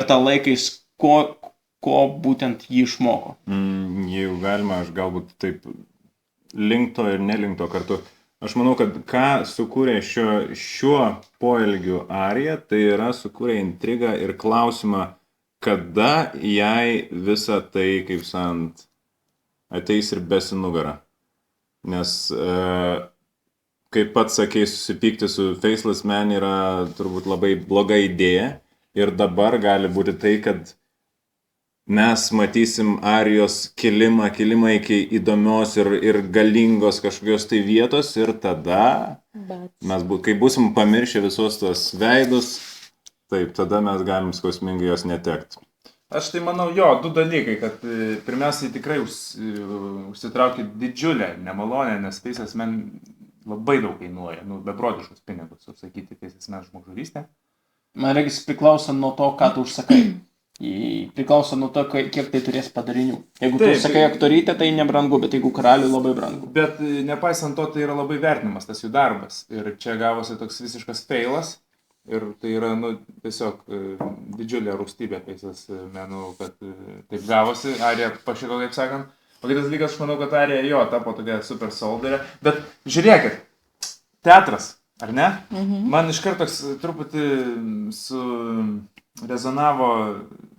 tą laikais, ko būtent jį išmoko. Jeigu galima, aš galbūt taip linkto ir nelinkto kartu. Aš manau, kad ką sukūrė šiuo poelgiu Arija, tai yra sukūrė intrigą ir klausimą, kada jai visa tai, kaip sakant, ateis ir besinugara. Nes, kaip pats sakei, susipykti su Faceless Man yra turbūt labai bloga idėja ir dabar gali būti tai, kad mes matysim Arijos kilimą iki įdomios ir galingos kažkokios tai vietos ir tada, kai būsim pamiršę visos tos veidus, taip, tada mes galim skausmingai jos netekti. Aš tai manau, 2 dalykai, kad pirmiausiai tikrai užsitraukė didžiulę nemalonę, nes Faceless Man labai daug kainuoja, beprotiškus pinigus užsakyti Faceless Man žmogžudystę. Man regis priklauso nuo to, ką tu užsakai. Priklauso nuo to, kiek tai turės padarinių. Jeigu tu sakai aktorytę, tai nebrangu, bet jeigu karaliui labai brangu. Bet nepaisant to, tai yra labai vertinimas tas jų darbas. Ir čia gavosi toks visiškas feilas. Ir tai yra, tiesiog didžiulė rūstybė Faceless Manų, kad taip gavosi. Arija pašiko, kaip sakant. O kitas dalykas, aš manau, kad Arija tapo tokia super solderė. Bet žiūrėkit, teatras, ar ne? Man iškart toks truputį rezonavo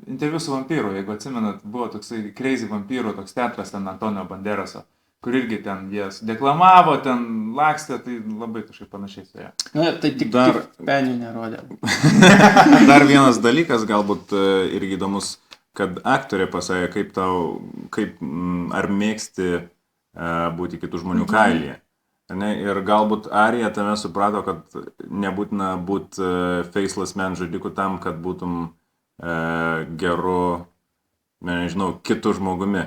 interviu su vampyru, jeigu atsimenat, buvo toksai crazy vampyrų, toks teatras ten Antonio Banderaso, kur irgi ten jie deklamavo, ten lakstė, tai labai kažkaip panašiai su ją. Tai tik dar penių nerodė. Dar vienas dalykas, galbūt irgi įdomus, kad aktorė pasakė, ar mėgsti būti kitų žmonių kailyje. Ir galbūt Arija tame suprato, kad nebūtina būti Faceless Man žudiku tam, kad būtum geru, nežinau, kitų žmogumi,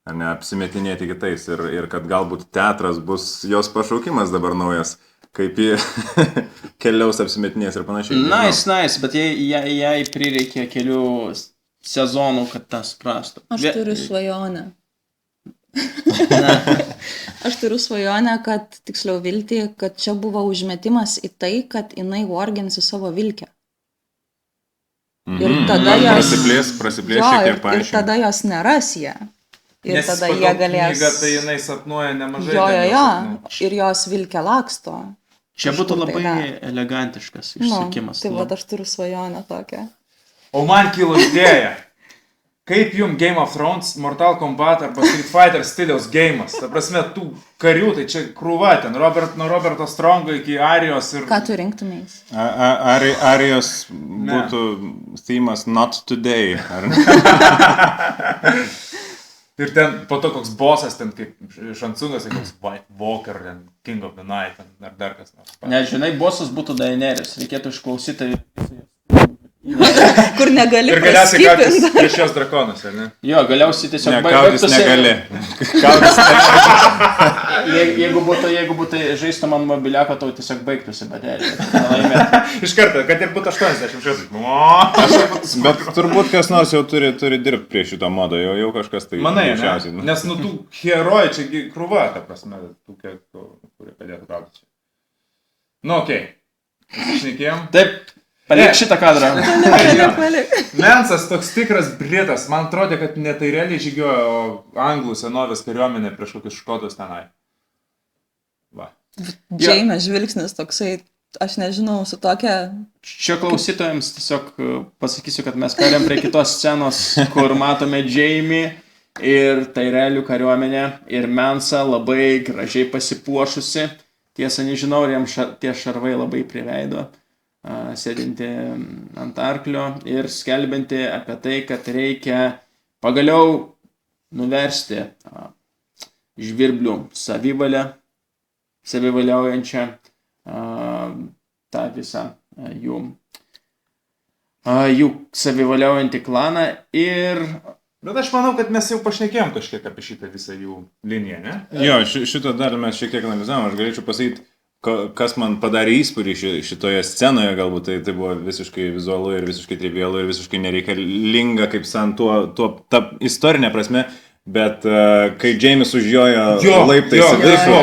apsimetinėti kitais ir kad galbūt teatras bus jos pašaukimas dabar naujas, kaip jį keliaus apsimetinės ir panašiai. Nice, bet jai prireikė kelių sezonų, kad tas prastų. Aš turiu svajonę. Aš turiu svajonę, kad, tiksliau viltį, kad čia buvo užmetimas į tai, kad jinai warginsi savo vilkę. Ir tada jos... Prasiplės šiek tiek paaiškinti. Ir tada jos neras ją. Ir nes tada jie galės... Nes tai jinai sapnuoja nemažai. Jo. Ir jos vilkė laksto. Čia būtų labai elegantiškas išsakymas. Tai vat aš turiu svajonę tokią. O man kilo idėja. Kaip jums Game of Thrones, Mortal Kombat arba Street Fighter stiliaus gėjimas? Ta prasme, tų karių, tai čia krūva ten, nuo Roberto Strongo iki Arijos ir... Ką tu rinktumės? Arijos būtų themas Not Today. Ar ne? Ir ten po to koks bosas, ten kaip Šancungas, koks White Walker, ten King of the Night, ten, ar dar kas nors. Nežinai, bosas būtų Daenerys, reikėtų išklausyti. Kur negali ir galiausiai kautis prieš jos drakonus, ar ne? Jo, galiausiai tiesiog Ne, kautis negali. Kautis negali. Jeigu būtų žaista man mobiliako, tau tiesiog baigtųsi baterija. Iš karto, kad ir būtų 80 šimtų. Bet turbūt kas nors jau turi dirbti prie šito modo, jau kažkas tai... Manai, ne? greičiausiai, nu. Nes tų herojų čia krūva, ta prasme, tų, kurie padėtų kautis čia. Nu, okei. Šnekėjom. Taip, palik šitą kadrą. Mensas toks tikras britas, man atrodė, kad ne tai realiai žygiojo anglų senovės kariuomenė prieš kokius škotus tenai. Va. Džeimės žvilgsnis toksai, aš nežinau, su tokia... Čia klausytojams tiesiog pasakysiu, kad mes perėm prie kitos scenos, kur matome Jamie ir tai realių kariuomenė ir Mensą labai gražiai pasipuošusi. Tiesa, nežinau, ar jam tie šarvai labai priveido, sėdinti ant arklio ir skelbinti apie tai, kad reikia pagaliau nuversti žvirblių savivaliaujančią tą visą jų savivaliaujantį klaną ir... Bet aš manau, kad mes jau pašnekėjom kažkiek apie šitą visą jų liniją, ne? Jo, šitą dalį mes šiek tiek analizavom, aš galėčiau pasakyti, kas man padarė įspūdį šitoje scenoje, galbūt tai buvo visiškai vizualu ir visiškai trivialu ir visiškai nereikalinga kaip ta istorinė prasme, bet kai James užjojo laiptais į viršų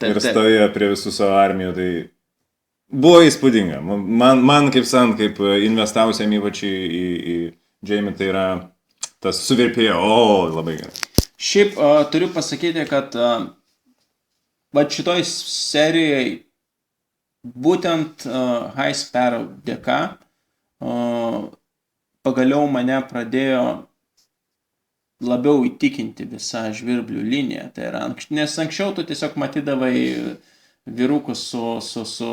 ir stovėjo prie visų savo armijų, tai buvo įspūdinga. Man kaip investavusiam ypač į Jamie tai yra tas suvirpėjo, labai gerai. Šiaip turiu pasakyti, kad šitoj serijai būtent High Sparrow dėka pagaliau mane pradėjo labiau įtikinti visą žvirblių liniją. Tai yra, nes anksčiau tu tiesiog matydavai vyrukus su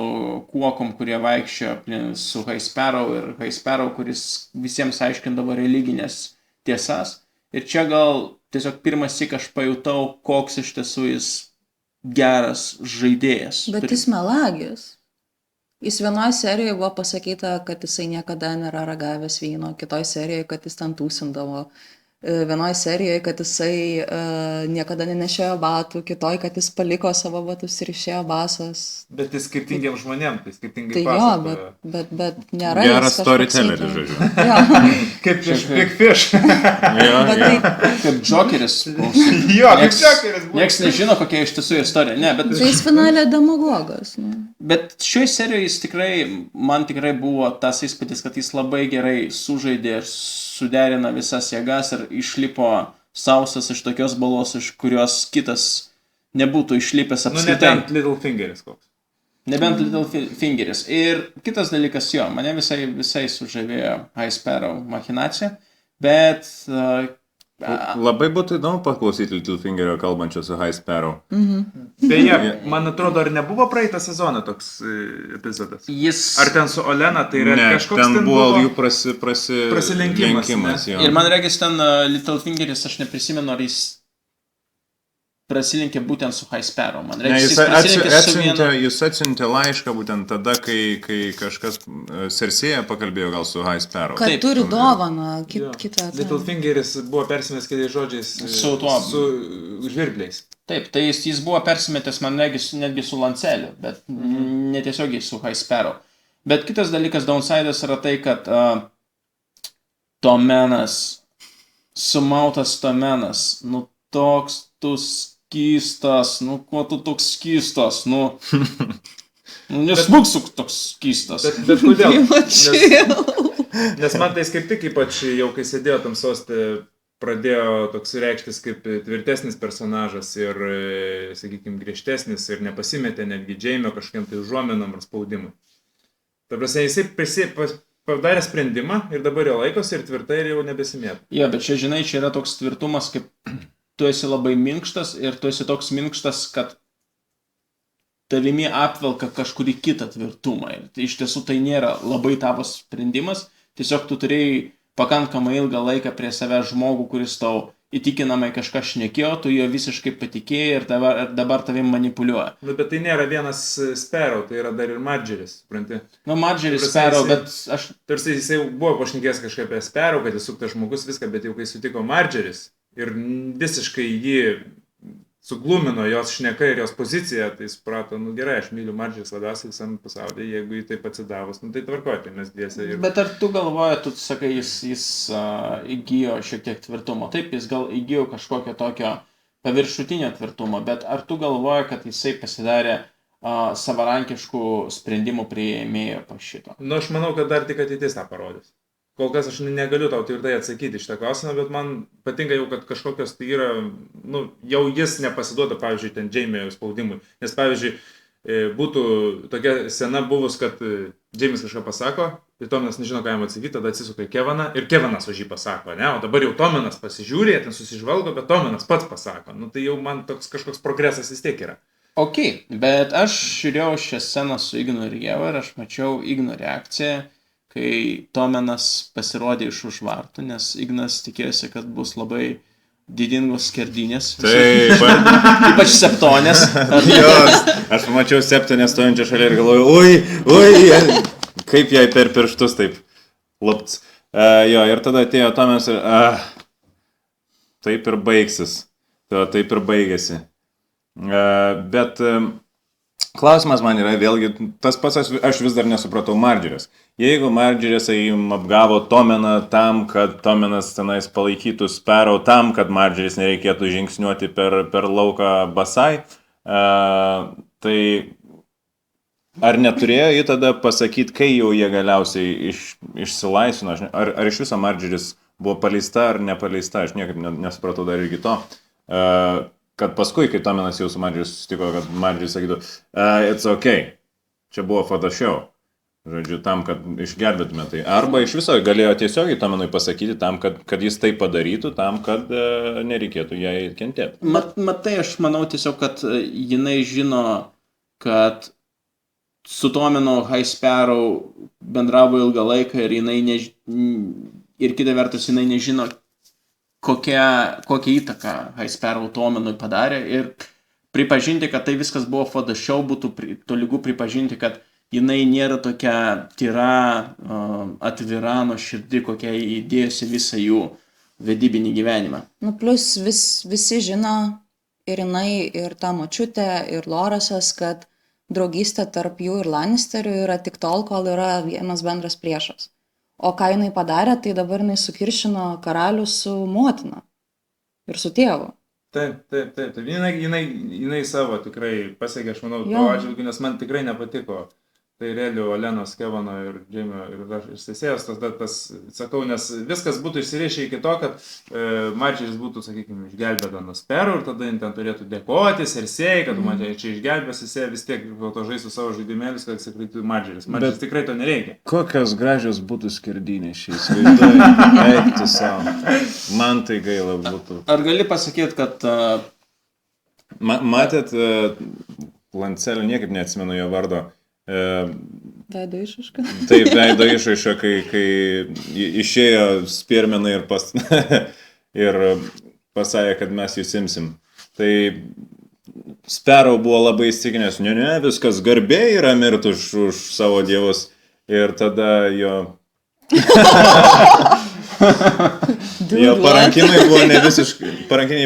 kuokom, kurie vaikščiojo su High Sparrow ir High Sparrow, kuris visiems aiškindavo religinės tiesas. Ir čia gal tiesiog pirmąsyk aš pajutau, koks iš tiesų jis geras žaidėjas. Bet jis melagis. Jis vienoje serijoje buvo pasakyta, kad jisai niekada nėra ragavęs vyno, kitoje serijoje, kad jis ten tūsindavo. Vienoje serijoje, kad jisai niekada nenešėjo batų, kitoje, kad jis paliko savo batus ir išėjo basas. Bet tai skirtingiems žmonėms, tai skirtingai tai pasakoja. Bet nėra geras storytelleris, žodžiu. Kaip Big Fish. Kaip Jokeris. Jo, kaip Jokeris. Niekas nežino, kokia iš tiesų istorija. Ne, bet... Tai jis finalė demagogas. Bet šioje serijoje jis man tikrai buvo tas įspūdis, kad jis labai gerai sužaidė ir suderina visas jėgas ir išlipo sausas iš tokios balos, iš kurios kitas nebūtų išlipęs apskritai. Nebent Littlefingeris koks. Nebent Littlefingeris. Ir kitas dalykas, mane visai sužavėjo High Sparrow machinacija, bet... Labai būtų įdomu paklausyti Littlefingerio kalbančio su High Sparrow. Beje, man atrodo, ar nebuvo praeitą sezoną toks epizodas? Ar ten su Olena, tai yra kažkoks ten buvo... Ne, ten buvo jų prasilenkimas. Ir man regis ten Littlefingeris, aš neprisimenu, ar jis prasilenkė būtent su High Sparrow. Man regis, jis atsiuntė laišką būtent tada, kai kažkas Cersėja pakalbėjo gal su High Sparrow. Kad turi dovaną kitą. Littlefingeris buvo persimės keliais žodžiais su žvirbliais. Taip, tai jis buvo persimetęs, man regis, netgi su Lanceliu, bet netiesiogiai su High Sparrow. Bet kitas dalykas, downside'as yra tai, kad Tomenas, sumautas Tomenas, toks tu skystas, kuo tu toks skystas, nesmuksuk toks skystas. Bet kodėl? Nes man tai kaip tik ypač jau kai sėdėjo tam soste, pradėjo toks reikštis kaip tvirtesnis personažas ir, sakykime, griežtesnis ir nepasimetė netgi Jaimio kažkiam tai užuominom ar spaudimui. Ta prasme, jisai padarė sprendimą ir dabar jo laikosi ir tvirtai ir jau nebesimėtų. Jo, bet čia, žinai, čia yra toks tvirtumas, kaip tu esi labai minkštas ir tu esi toks minkštas, kad tavimi apvelka kažkurį kitą tvirtumą. Ir tai, iš tiesų tai nėra labai tavo sprendimas, tiesiog tu turėjai pakankamai ilgą laiką prie savęs žmogų, kuris tau įtikinamai kažką šnekėjo, tu jo visiškai patikėjai ir dabar tavim manipuliuoja. Nu, bet tai nėra vienas Sparrow, tai yra dar ir Margeris, supranti? Nu, Margeris Sparrow, bet aš... Tarsi jisai buvo pašnekėjęs kažkaip apie Sparrow, kad jis suktas žmogus viską, bet jau kai sutiko Margeris ir visiškai jį suglumino jos šneka ir jos pozicija, tai suprato, nu gerai, aš myliu Margeris labiausiai visam pasaulyje, jeigu jį taip atsidavus, nu tai tvarkoja, tai mes dviese ir... Bet ar tu galvoji, tu sakai, jis įgijo šiek tiek tvirtumo, taip, jis gal įgijo kažkokio tokio paviršutinio tvirtumo, bet ar tu galvoji, kad jisai pasidarė savarankiškų sprendimų priėmėjo po šito? Nu, aš manau, kad dar tik ateitis tą parodys. Kol kas aš negaliu tau tvirtai atsakyti šitą klausimą, bet man patinka jau, kad kažkokios tai yra, nu, jau jis nepasiduoda, pavyzdžiui, ten Jamie spaudimui. Nes, pavyzdžiui, būtų tokia sena buvus, kad James kažką pasako, ir Tominas nežino, ką jam atsakyti, tada atsisuka į Kevaną ir Kevanas už jį pasako, ne? O dabar jau Tominas pasižiūrė, ten susižvalgo, bet Tominas pats pasako. Nu, tai jau man toks kažkoks progresas vis tiek yra. Ok, bet aš žiūrėjau šią sceną su Ignu ir Ieva ir aš mačiau Igno reakciją, kai Tominas pasirodė iš už vartų, nes Ignas tikėjosi, kad bus labai didingos skerdynės. Taip, ypač septonės. Jos, aš pamačiau septonę stojančią šalia ir galvoju, oi, kaip jai per pirštus taip lupts. Jo, ir tada atėjo Tominas ir taip ir baigsis, taip ir baigėsi. Bet klausimas man yra vėlgi, tas pats aš vis dar nesupratau Margeris. Jeigu Margeris apgavo Tominą tam, kad Tominas tenais palaikytų Sparrow, tam, kad Margeris nereikėtų žingsniuoti per lauką basai, tai ar neturėjo jį tada pasakyti, kai jau jie galiausiai išsilaisvino, ar iš viso Margeris buvo paleista ar nepaleista, aš niekaip nesupratau dar irgi to. Kad paskui, kai Tominas jau su Margeris susitiko, kad Margeris sakytų, it's okay, čia buvo photoshow, žodžiu, tam, kad išgelbėtume tai. Arba iš viso galėjo tiesiogiai Tominui pasakyti tam, kad jis tai padarytų, tam, kad nereikėtų jai kentėti. Matai, aš manau tiesiog, kad jinai žino, kad su Tominu High Sparrow bendravo ilgą laiką ir jinai ir kita vertus jinai nežino, kokią įtaką High Sparrow Tominui padarė ir pripažinti, kad tai viskas buvo photoshow, būtų tolygu pripažinti, kad jinai nėra tokia tyra, atvira, nuoširdi, kokia įdėjusi visą jų vedybinį gyvenimą. Nu, plus visi žino, ir jinai, ir ta močiutė, ir Lorasas, kad draugystė tarp jų ir Lannisterių yra tik tol, kol yra vienas bendras priešas. O ką jinai padarė, tai dabar jinai sukiršino karalių su motina ir su tėvu. Taip. Jinai savo tikrai pasiekė, aš manau, to atžvilgiu, nes man tikrai nepatiko. Tai realiu Olenos, Kevano ir Jamie ir Cersėjos, tas, sakau, nes viskas būtų išsirišę iki to, kad Margeris būtų, sakykime, išgelbėta nuo Sparrow ir tada jin ten turėtų dėkoti Cersėjai, kad man čia išgelbės, Cersėja vis tiek to žais su savo žaidimėlis, kad sakytų Margeris. Margeris tikrai to nereikia. Kokios gražios būtų skerdynės šiais vaizduoji, eikti savo. Man tai gaila būtų. Ar gali pasakyti, kad... Matėt, Lancelio, niekaip neatsimenu jo vardo. Veido išraiška. Taip, veido išraiška, kai išėjo spiermenai ir pasakė, kad mes jūs imsim. Tai Sparrow buvo labai įsitikinęs, ne, viskas garbė yra mirt už savo dievus. Ir tada jo... Jo parankiniai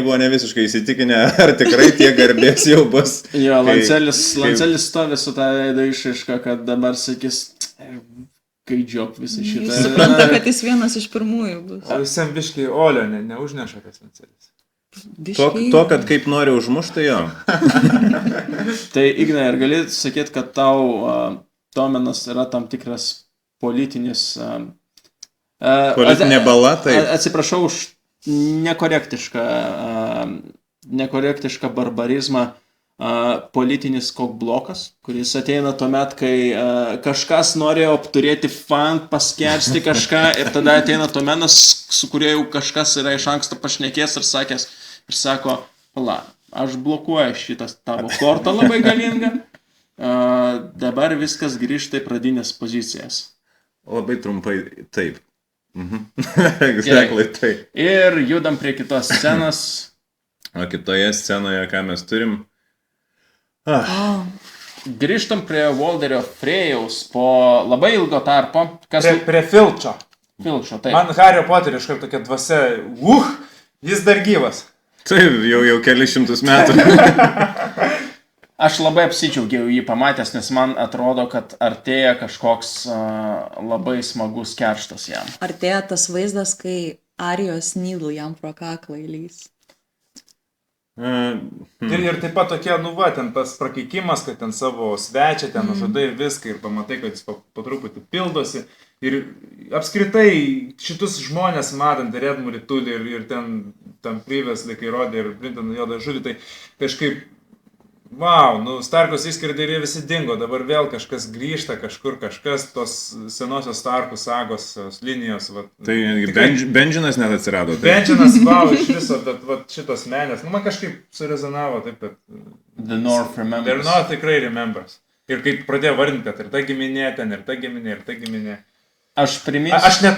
buvo ne visiškai įsitikinę, ar tikrai tie garbės jau bus. Jo, Lancelis stovi su tą veido išraišką, kad dabar sakys, gaidžiok visą šitą. Jis supranta, kad jis vienas iš pirmųjų bus. O visam biškai Olio neužneša kas Lancelis. To, kad kaip nori užmušti jo. Tai Ignai, ar gali sakyti, kad tau Tominas yra tam tikras politinis... Politinė bala, tai... Atsiprašau už nekorektišką barbarizmą. politinis kokblokas, kuris ateina tuomet, kai kažkas norėjo turėti fan, paskersti kažką ir tada ateina tuomenas, su kuriuo jau kažkas yra iš anksto pašnekės ir sakęs ir sako, pala, aš blokuoju šitas tavo kortą labai galingą, dabar viskas grįžta į pradinės pozicijas. Labai trumpai, taip. Exactly, taip. Ir judam prie kitos scenos. O kitoje scenoje, ką mes turim? Grįžtam prie Walderio Frėjaus po labai ilgo tarpo. Prie Filčo. Filčo, taip. Man Hario Poterio iškart tokia dvasia, jis dar gyvas. Taip, jau kelius šimtus metų. Aš labai apsidžiaugiau jį pamatęs, nes man atrodo, kad artėja kažkoks labai smagus kerštas jam. Artėja tas vaizdas, kai Arijos Nydų jam pro kaklą įlys. Ir taip pat tokie, ten tas prakeikimas, kad ten savo svečią, ten nužudai viską ir pamatai, kad jis po truputį pildosi. Ir apskritai šitus žmonės matant ir Edmurį Tulį ir ten Privės laikai rodė ir Brintoną Juodą žuvį, tai kažkaip, Starkos išskirti ir jie visi dingo, dabar vėl kažkas grįžta, kažkas tos senosios Starkų sagos linijos. Tai Benjinas net atsirado. Benjinas, iš viso, bet šitos menės, man kažkaip surezonavo taip, kad... The North remembers. The North tikrai remembers. Ir kaip pradėjo vardinti, kad ir ta giminė ten, ir ta giminė.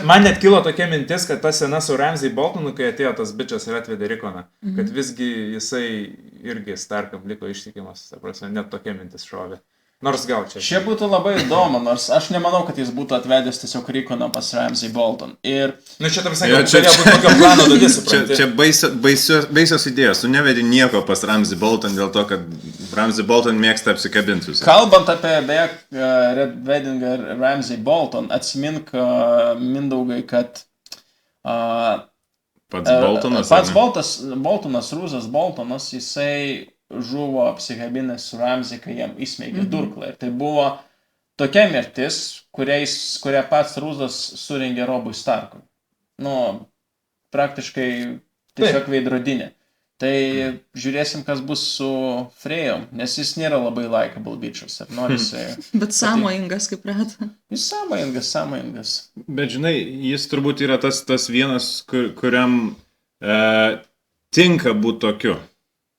Man net kilo tokia mintis, kad ta sena su Ramsay Boltonu, kai atėjo tas bičas ir atvedė Rikoną, kad visgi jisai irgi Starkam liko ištikimas, ta prasme, net tokia mintis šovė. Nors gal čia. Šia būtų labai įdomu, nors aš nemanau, kad jis būtų atvedęs tiesiog Rikoną pas Ramsay Bolton. Ir... čia tarsi, kad galėjo būti tokio plano dalis, supranti. Čia baisios idėjos, tu nevedi nieko pas Ramsay Bolton dėl to, kad Ramsay Bolton mėgsta apsikabinti visą. Kalbant apie Red Weddingą ir Ramsay Bolton, atsimink, Mindaugai, kad pats Boltonas, Rūzas Boltonas, jisai žuvo apsikabinęs su Ramsay, kai jam įsmeigė durklą. Ir tai buvo tokia mirtis, kurią pats Rūzas surengė Robui Starkui. Praktiškai tiesiog veidrodinė. Tai žiūrėsim, kas bus su Frėjom, nes jis nėra labai likeable bičas. Bet sąmojingas, kaip rata. Jis sąmojingas. Bet žinai, jis turbūt yra tas vienas, kuriam tinka būti tokiu.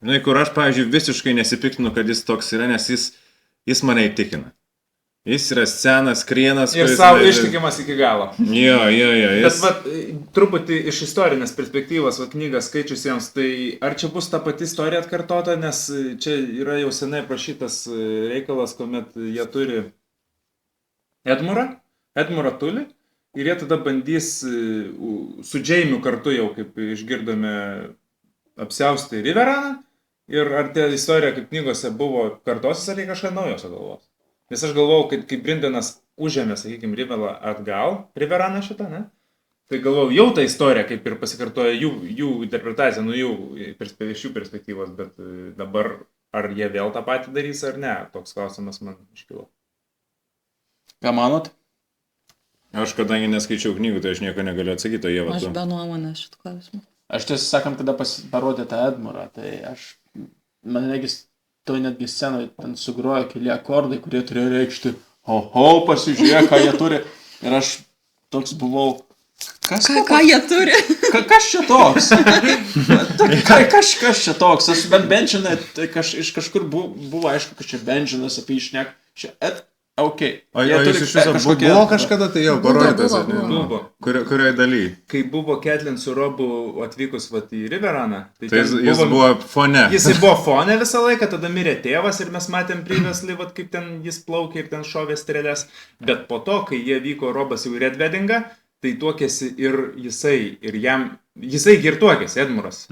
Žinai, kur aš, pavyzdžiui, visiškai nesipiktinu, kad jis toks yra, nes jis mane įtikina. Jis yra senas krienas. Ir savo ištikimas iki galo. Jo. Bet truputį iš istorinės perspektyvos knygą skaičiusiems, tai ar čia bus ta pati istorija atkartota, nes čia yra jau senai prašytas reikalas, kuomet jie turi Edmurą Tulį, ir jie tada bandys su Jaimiu kartu jau, kaip išgirdome, apsiausti Riveraną. Ir ar ta istorija, kaip knygose buvo kartosis, ar jie kažką naujo sugalvos? Nes aš galvojau, kad kai Brintonas užėmė, sakykime, Riveraną šitą, ne? Tai galvojau, jau ta istorija kaip ir pasikartoja jų interpretacija, iš jų perspektyvos, bet dabar ar jie vėl tą patį darys ar ne? Toks klausimas man iškilo. Ką manot? Aš kadangi neskaičiau knygų, tai aš nieko negaliu atsakyti, o jie va tu. Aš be nuomonės šitą klausimą. Aš tiesą sakant, kada parodė tą Edmurą, tai man regis, to netgi scenoje ten sugrojo keli akordai, kurie turėjo reikšti, pasižiūrėk, ką jie turi. Ir aš toks buvau, ką jie turi? Kas čia toks? Kas čia toks? Aš Benjiną, iš kažkur buvo aišku, kad čia Benjinas apie išnek. Okay. O jūs iš viso buvo kažkada, tai jau parodytas, buvo. Kurioje daly? Kai buvo Catelyn su Robu atvykus į Riveraną, tai jis buvo fone. Jis buvo fone visą laiką, tada mirė tėvas ir mes matėm Previously, kaip ten jis plaukė ir ten šovė strėlės. Bet po to, kai jie vyko Robas jau į Red Weddingą, tai tuokėsi ir jisai ir tuokėsi, Edmuras.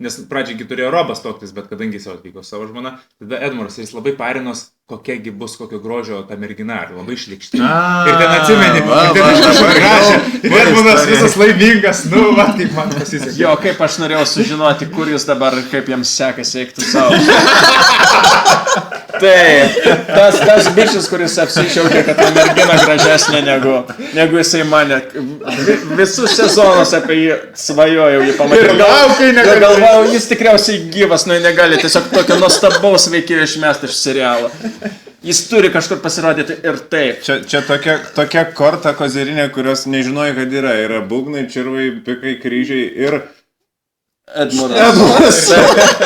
Nes pradžiai turėjo Robas tuoktis, bet kadangi jis atvyko savo žmoną, tada Edmuras jis labai parinos, kokiagi bus, kokio grožio ta mergina, ar labai šlikšti. Ir ten atsimeni, ir ten iš kažko gražią. Ir Edmuras visas laimingas, kaip man pasisekė. Jo, kaip aš norėjau sužinoti, kur jis dabar, kaip jam sekasi eikti savo. Taip, tas bičias, kuris apsišaukė, kad ta mergina gražesnė negu jisai mane. Visus sezonus apie jį svajojau, jį pamatyti. Galvojau, jis tikriausiai gyvas, negali tiesiog tokio nuostabaus veikėjo išmesti iš serialo. Jis turi kažkur pasirodyti ir taip. Čia tokia korta kozerinė, kurios nežinojo, kad yra. Yra būgnai, čirvai, pikai, kryžiai ir... Edmuras.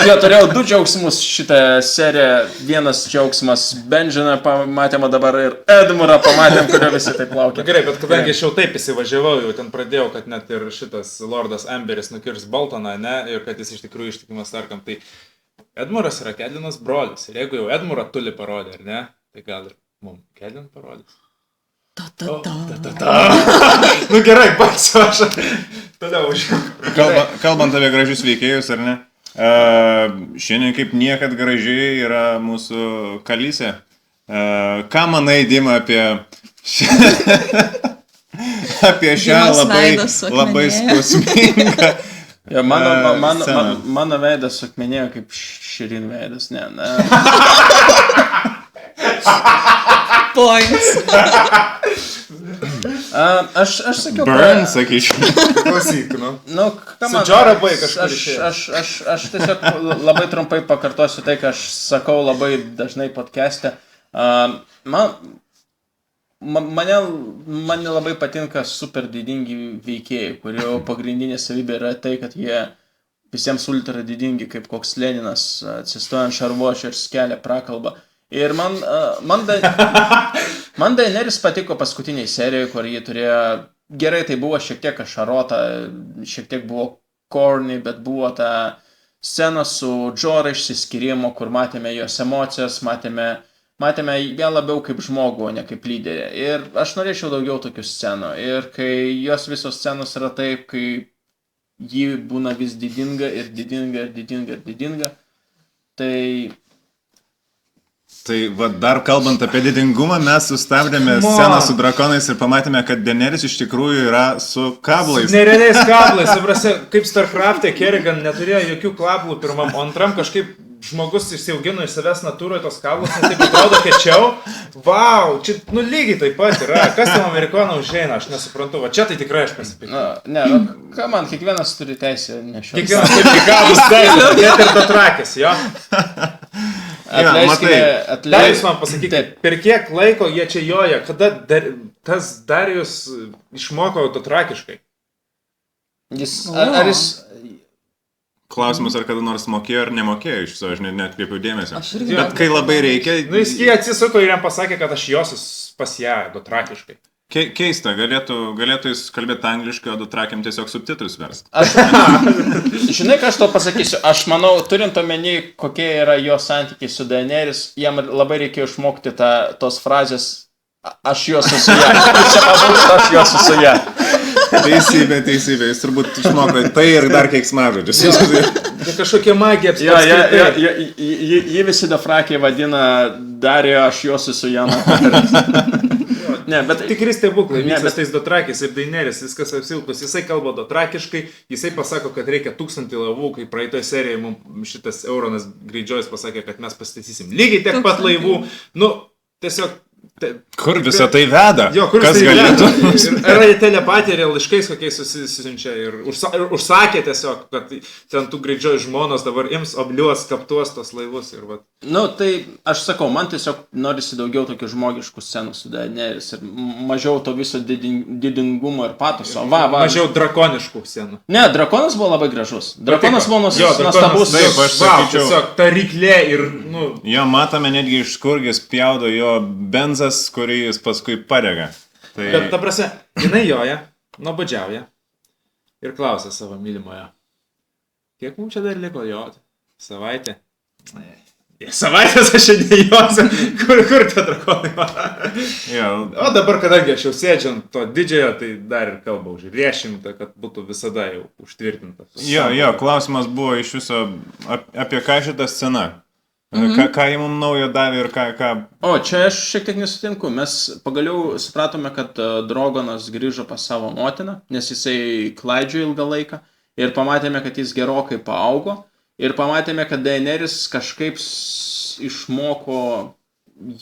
Jo, turėjau 2 džiaugsmus šitą seriją. Vienas džiaugsmas Benžiną pamatėme dabar ir Edmurą pamatėm, kurio visi taip laukia. Gerai, bet kadangi aš jau taip įsivažiavau, jau ten pradėjau, kad net ir šitas Lordas Amberis nukirs Boltoną, ne, ir kad jis iš tikrųjų ištikimas Starkam, tai Edmuras yra Kedlinas brolis. Ir jeigu jau Edmurą Tuli parodė, ar ne, tai gal ir mums Kedlin parodys. Nu gerai, baigsiu aš. Toliau užėjau. Kalbant apie gražius veikėjus, ar ne? Šiandien kaip niekad gražiai yra mūsų Kalysė. Ką manai, Dima, apie šią labai skausmingą Mano veidas suakmenėjo kaip Širin veidas, ne. Points. Aš sakiau... Burn, sakyčiau. Klausyk, nu. Nu, Su Džora buvai kažkur išėjęs. Aš tiesiog labai trumpai pakartosiu tai, ką aš sakau labai dažnai podcast'e. Mane labai patinka super didingi veikėjai, kurio pagrindinė savybė yra tai, kad jie visiems ultra didingi, kaip koks Leninas, atsistoja ant šarvuočio ir skelia prakalbą. Ir man Daenerys patiko paskutiniai serijoje, kur jie turėjo, gerai, tai buvo šiek tiek ašarota, šiek tiek buvo corny, bet buvo ta scena su Jorah išsiskyrimo, kur matėme jos emocijas, matėme ją labiau kaip žmogų, o ne kaip lyderę. Ir aš norėčiau daugiau tokių scenų. Ir kai jos visos scenos yra taip, kai ji būna vis didinga ir didinga ir didinga ir didinga, tai... Tai va, dar kalbant apie didingumą, mes sustabdėme sceną su drakonais ir pamatėme, kad Daenerys iš tikrųjų yra su kablais. Su nerealiais kablais, suprasi, kaip Starcraft'e Kerrigan neturėjo jokių kablų pirmam, o antram kažkaip žmogus išsiaugino iš savęs natūroje tos kablus, nes taip atrodo kečiau. Vau, čia, lygiai taip pat yra. Kas tam amerikonų užeina, aš nesuprantu. Va čia tai tikrai aš pasipikinu. Ką man, kiekvienas turi teisę nešioti. Kiekvienas turi kablus teisę, net ir Dotrakis, jo. Dar jūs man pasakykite, per kiek laiko jie čia joja, kada tas Darijus išmoko Dotrakiškai? Ar jis... Klausimas, ar kada nors mokėjo ar nemokėjo iš viso, aš neatkreipiau dėmesio. Bet kai labai reikia... Jis atsisuko ir jam pasakė, kad aš josius pas ją Dotrakiškai. Keista, galėtų jis kalbėti angliškai, o Dotrakiam tiesiog subtitrus versti. Žinai, ką aš to pasakysiu? Aš manau, turint omeny, kokie yra jo santykiai su Daenerys, jam labai reikėjo išmokti tos frazės aš jos esu ją. Čia pabūtų, aš jos esu ją. Teisybė, jis turbūt išmoko tai ir dar keiksmažodžius. Tai kažkokia magija apskritai. Jį visi Dofrakiai vadina Dario, aš jos esu Jana. Ne, bet tikri stebuklai, vyksta tais Dotrakiais ir Daenerys, viskas apsilpus. Jisai kalba dotrakiškai, jisai pasako, kad reikia 1000 laivų, kai praeitoje serijoje mums šitas Euronas Greyjoy'as pasakė, kad mes pastatysim lygiai tiek pat laivų. Nu, tiesiog... Kur visą tai veda? Jo, kur kas tai galėtų? Yra telepatija ir laiškais kokiais susisiunčia ir užsakė tiesiog, kad ten tų Greyjoy žmonos dabar ims, obliuos, kaptuos tos laivus ir va. Nu, tai aš sakau, man tiesiog norisi daugiau tokių žmogiškų scenų su Daenerys ir mažiau to viso didingumo ir patoso. Mažiau drakoniškų scenų. Ne, drakonas buvo labai gražus. Drakonas buvo nuostabus. Taip, aš sakyčiau. Tiesiog ta ryklė ir, nu... Jo, matome netgi iš skurgės pjaudo jo benzas, kurį jis paskui padega. Tai... Bet, ta prasme, jinai joja, nuobodžiauja ir klausia savo mylimojo. Kiek mums čia dar liko joti? Savaitė? Savaitės aš čia nejosiu. Kur tie drakonai? O dabar, kadangi aš jau sėdžiu ant to didžiojo, tai dar ir kalba užriešimta, kad būtų visada jau užtvirtinta. Jo, klausimas buvo iš viso apie ką šitą sceną. Ką jį mums naujo davė ir ką... O, čia aš šiek tiek nesutinku. Mes pagaliau supratome, kad Drogonas grįžo pas savo motiną, nes jisai klaidžiojo ilgą laiką ir pamatėme, kad jis gerokai paaugo Ir pamatėme, kad Daenerys kažkaip išmoko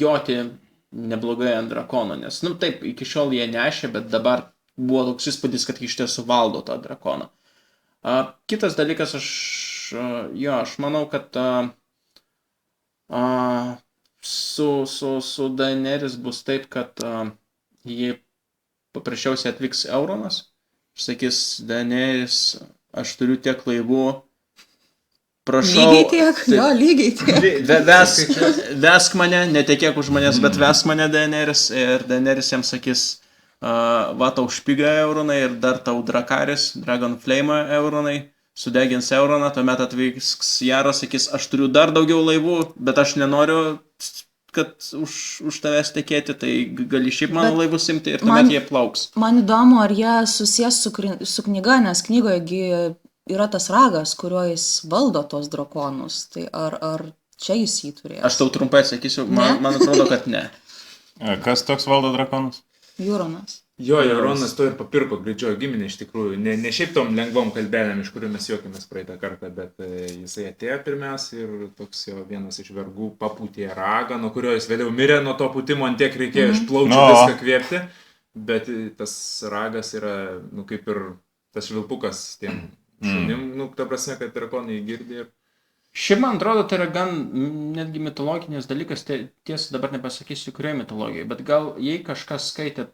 joti neblogai ant drakono, nes, taip, iki šiol jie nešė, bet dabar buvo toks įspūdis, kad iš tiesų valdo tą drakoną. Kitas dalykas, aš manau, kad su Daenerys bus taip, kad jie paprasčiausiai atvyks Euronas, sakys, Daenerys, aš turiu tiek laivų, prašau. Lygiai tiek, lygiai tiek. Vesk mane, netekėk už manęs, bet vesk mane Daenerys, ir Daenerys jam sakys, va tau špiga Euronai ir dar tau Drakaris, Dragon Flame Euronai, sudegins Euroną, tuomet atvyks Jaras, sakys, aš turiu dar daugiau laivų, bet aš nenoriu, kad už tavęs tekėti, tai gali šiaip mano laivus imti ir tuomet jie plauks. Man įdomu, ar jie susijęs su knyga, nes knygoje yra tas ragas, kuriuo jis valdo tos drakonus. Tai ar čia jis jį turėjo? Aš tau trumpai atsakysiu, man atrodo, kad ne. Kas toks valdo drakonus? Jūronas. Jo, Euronas to ir papirko greičiojo giminę iš tikrųjų. Ne šiaip tom lengvom kalbelėm, iš kurių mes juokėmės praeitą kartą, bet jisai atėjo pirmiausia ir toks jo vienas iš vergų papūtė ragą, nuo kurio jis vėliau mirė, nuo to pūtimo ant tiek reikėjo iš plaučių viską kvėpti. Bet tas ragas yra, kaip ir tas švilpukas tiem šunim, ta prasme, kad drakonai girdi ir... Šiaip man atrodo, tai yra gan netgi mitologinis dalykas, tiesa dabar nepasakysiu, kurioje mitologijoje, bet gal jei kažkas skaitė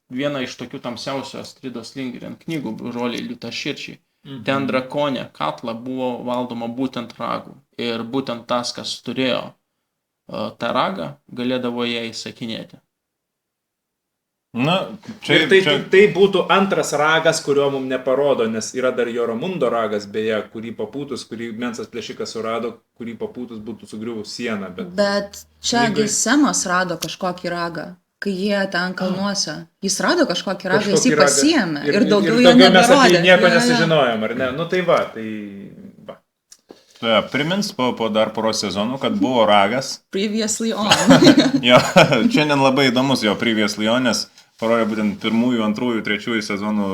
vieną iš tokių tamsiausių Astridos Lindgren knygų, Broliai Liūtaširčiai, ten drakonė Katla buvo valdoma būtent ragų. Ir būtent tas, kas turėjo tą ragą, galėdavo ją įsakinėti. Na, čia, ir tai būtų antras ragas, kurio mums neparodo, nes yra dar Joromundo ragas, beje, kurį papūtus, kurį Mensas plėšikas surado, kurį papūtus būtų sugriuvus sieną. Bet čiagi Semas rado kažkokį ragą, kai jie ten kalnuose. Jis rado kažkokį ragą, jis jį pasiėmė ir daugiau jo neberodė. Mes apie jį nieko nesužinojom, ar ne? Tai va. Primins po dar poros sezonų, kad buvo ragas. Previously on. Jo, šiandien labai įdomus jo Previously on, nes parodė būtent pirmųjų, antrųjų, trečiųjų sezonų